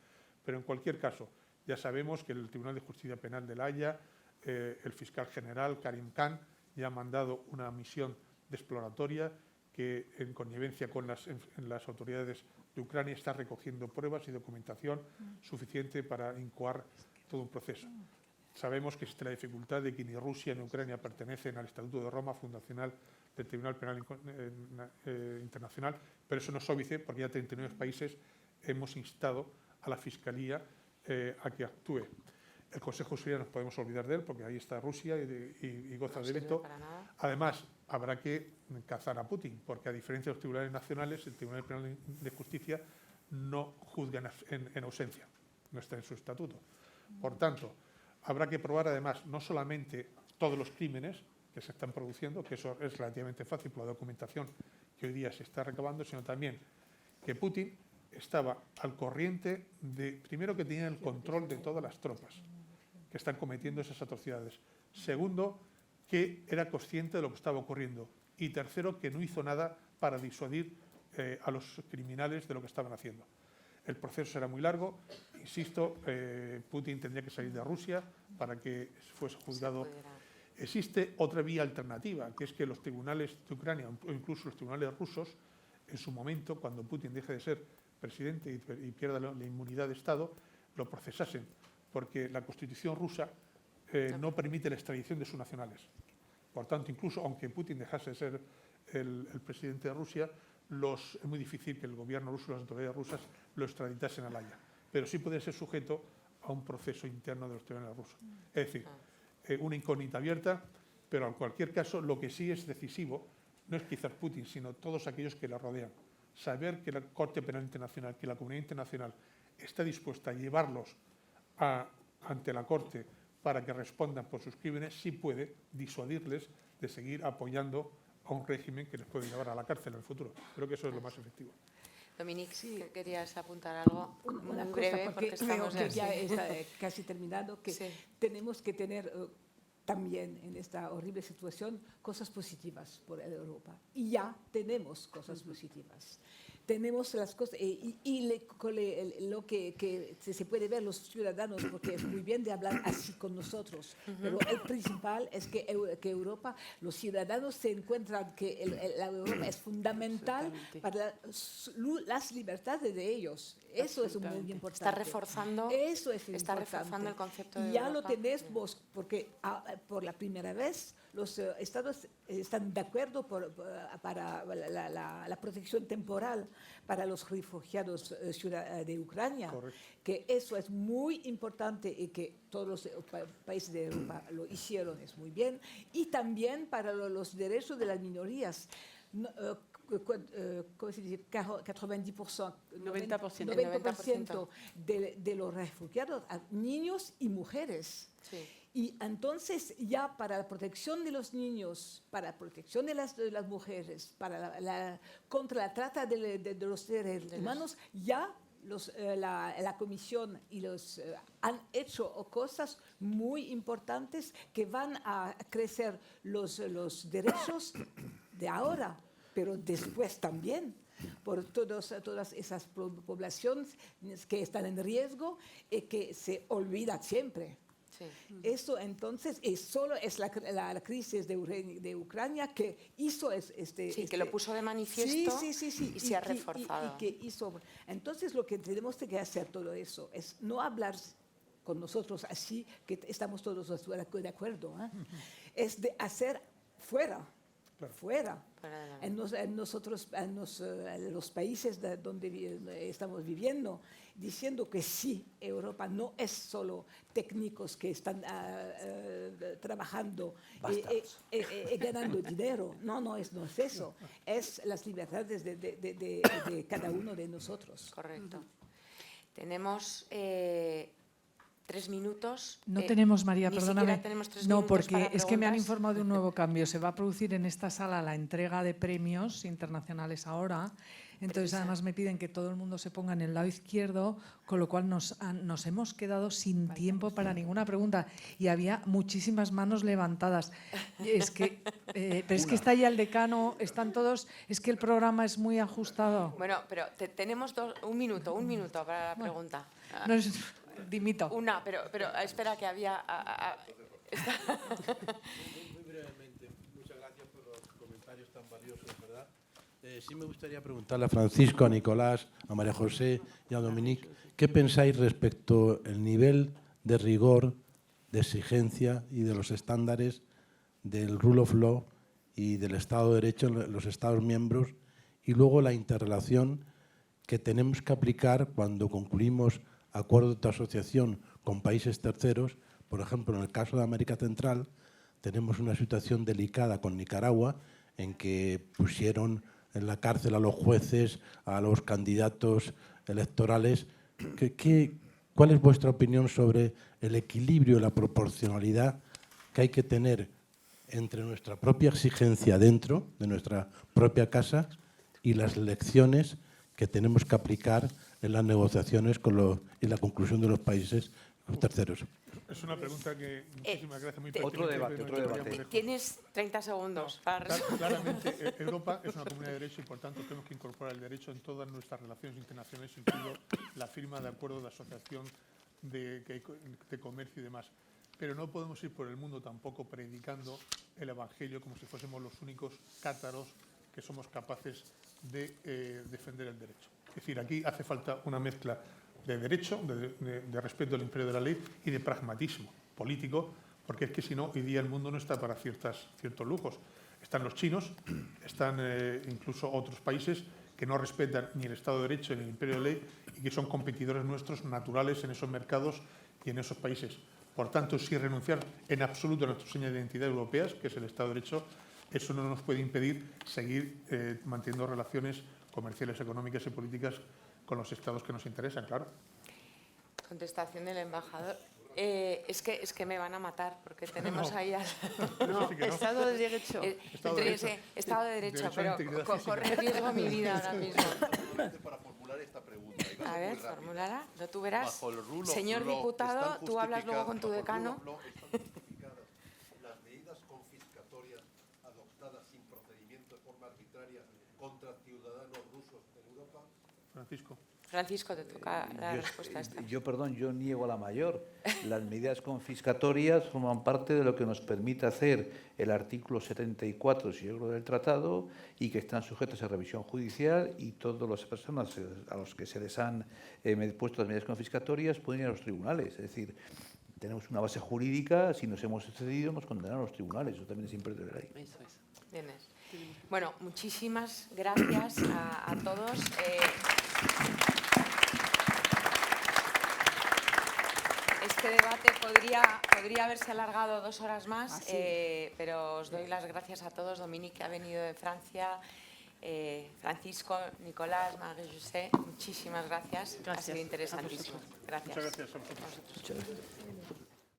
Pero en cualquier caso, ya sabemos que el Tribunal de Justicia Penal de La Haya, el fiscal general Karim Khan, ya ha mandado una misión de exploratoria que, en connivencia con las autoridades de Ucrania, está recogiendo pruebas y documentación suficiente para incoar todo un proceso. Sabemos que existe la dificultad de que ni Rusia ni Ucrania pertenecen al Estatuto de Roma, fundacional del Tribunal Penal Internacional, pero eso no es óbice, porque ya 39 países hemos instado a la Fiscalía a que actúe. El Consejo de Seguridad nos podemos olvidar de él, porque ahí está Rusia y goza de veto. Además, habrá que cazar a Putin, porque a diferencia de los tribunales nacionales, el Tribunal Penal de Justicia no juzga en ausencia, no está en su estatuto. Por tanto, habrá que probar además no solamente todos los crímenes que se están produciendo, que eso es relativamente fácil por la documentación que hoy día se está recabando, sino también que Putin estaba al corriente de, primero, que tenía el control de todas las tropas que están cometiendo esas atrocidades. Segundo, que era consciente de lo que estaba ocurriendo. Y tercero, que no hizo nada para disuadir a los criminales de lo que estaban haciendo. El proceso será muy largo. Insisto, Putin tendría que salir de Rusia para que fuese juzgado. Existe otra vía alternativa, que es que los tribunales de Ucrania o incluso los tribunales rusos, en su momento, cuando Putin deje de ser presidente y pierda la inmunidad de Estado, lo procesasen, porque la Constitución rusa no permite la extradición de sus nacionales. Por tanto, incluso aunque Putin dejase de ser el presidente de Rusia, es muy difícil que el gobierno ruso y las autoridades rusas lo extraditasen a La Haya. Pero sí puede ser sujeto a un proceso interno de los tribunales rusos. Es decir, una incógnita abierta, pero en cualquier caso lo que sí es decisivo no es quizás Putin, sino todos aquellos que la rodean. Saber que la Corte Penal Internacional, que la comunidad internacional está dispuesta a llevarlos ante la Corte para que respondan por sus crímenes, sí puede disuadirles de seguir apoyando a un régimen que les puede llevar a la cárcel en el futuro. Creo que eso es lo más efectivo. Dominique, sí. ¿Querías apuntar algo? Una muy cosa, breve, porque estamos creo que ya está casi terminado, que sí. tenemos que tener también en esta horrible situación cosas positivas por Europa. Y ya tenemos cosas positivas. Tenemos las cosas, lo que se puede ver los ciudadanos, porque es muy bien de hablar así con nosotros, pero el principal es que Europa, los ciudadanos se encuentran que la Europa es fundamental para las libertades de ellos. Eso es muy importante. Está reforzando, eso es está reforzando el concepto de y ya Europa. lo tenemos, porque por la primera vez los estados están de acuerdo para la protección temporal para los refugiados de Ucrania. Correcto. Que eso es muy importante y que todos los países de Europa lo hicieron, es muy bien. Y también para los derechos de las minorías. ¿Cómo se dice? 90% de los refugiados, niños y mujeres. Sí. Y entonces ya para la protección de los niños, para la protección de las mujeres, contra la trata de los seres humanos, ya la Comisión y han hecho cosas muy importantes que van a crecer los derechos de ahora, pero después también por todas esas poblaciones que están en riesgo y que se olvidan siempre. Sí. Eso entonces solo es la crisis de Ucrania que hizo que lo puso de manifiesto y se ha reforzado. Entonces lo que tenemos que hacer todo eso es no hablar con nosotros así, que estamos todos de acuerdo, es de hacer fuera. Fuera. En los países donde estamos viviendo, diciendo que sí, Europa no es solo técnicos que están trabajando y ganando dinero. No es eso. Es las libertades de cada uno de nosotros. Correcto. Tenemos 3 minutos. No tenemos, María, ni perdóname. siquiera tenemos 3 no, minutos porque para es que me han preguntas. informado de un nuevo cambio. Se va a producir en esta sala la entrega de premios internacionales ahora Entonces, además me piden que todo el mundo se ponga en el lado izquierdo, con lo cual nos hemos quedado sin tiempo para ninguna pregunta. Y había muchísimas manos levantadas. Es que, pero es que está ya el decano, están todos... Es que el programa es muy ajustado. Bueno, pero tenemos un minuto para la pregunta. No, dimito. Una, pero espera que había... Muy brevemente, muchas gracias por los comentarios tan valiosos, ¿verdad? Sí me gustaría preguntarle a Francisco, a Nicolás, a María José y a Dominique, ¿qué pensáis respecto al nivel de rigor, de exigencia y de los estándares del rule of law y del Estado de Derecho en los Estados miembros, y luego la interrelación que tenemos que aplicar cuando concluimos acuerdos de asociación con países terceros? Por ejemplo, en el caso de América Central, tenemos una situación delicada con Nicaragua, en que pusieron en la cárcel a los jueces, a los candidatos electorales. ¿Cuál es vuestra opinión sobre el equilibrio y la proporcionalidad que hay que tener entre nuestra propia exigencia dentro de nuestra propia casa y las lecciones que tenemos que aplicar en las negociaciones y la conclusión de los países terceros? Es una pregunta que, muchísimas gracias, muy Otro pertinente, debate, pero otro no debate. lejos. Tienes 30 segundos para responder. Claramente, Europa es una comunidad de derecho y, por tanto, tenemos que incorporar el derecho en todas nuestras relaciones internacionales, incluido la firma de acuerdos de asociación de comercio y demás. Pero no podemos ir por el mundo tampoco predicando el Evangelio como si fuésemos los únicos cátaros que somos capaces de defender el derecho. Es decir, aquí hace falta una mezcla de derecho, de respeto al imperio de la ley y de pragmatismo político, porque es que si no, hoy día el mundo no está para ciertos lujos. Están los chinos, están incluso otros países que no respetan ni el Estado de Derecho ni el imperio de la ley y que son competidores nuestros naturales en esos mercados y en esos países. Por tanto, sin renunciar en absoluto a nuestra seña de identidad europeas, que es el Estado de Derecho, eso no nos puede impedir seguir manteniendo relaciones comerciales, económicas y políticas con los estados que nos interesan, claro. Contestación del embajador. Es que me van a matar porque tenemos ahí al... No, Sí que no. Estado de Derecho. Estado de Derecho. Estado de Derecho, Derecho a pero integridad física. corre riesgo mi vida ahora mismo. Para formular esta pregunta. Y va A ser ver, muy rápido. formúlala, no tú verás. Bajo el rule of Señor law, diputado, están tú hablas luego con tu justificadas- decano. bajo el rule of law están justificadas las medidas confiscatorias adoptadas sin procedimiento de forma arbitraria contra ciudadanos rusos en Europa. Francisco, te toca la respuesta a esta. Yo niego la mayor. Las medidas confiscatorias forman parte de lo que nos permite hacer el artículo 74 del tratado y que están sujetas a revisión judicial, y todas las personas a los que se les han puesto las medidas confiscatorias pueden ir a los tribunales. Es decir, tenemos una base jurídica, si nos hemos excedido nos condenan a los tribunales, eso también es imperio de la ley. Eso es. Tienes. Bueno, muchísimas gracias a todos. Este debate podría haberse alargado 2 horas más, pero os doy las gracias a todos. Dominique ha venido de Francia, Francisco, Nicolás, Marie José, muchísimas gracias. Ha sido interesantísimo. Gracias. Muchas gracias a vosotros. A vosotros.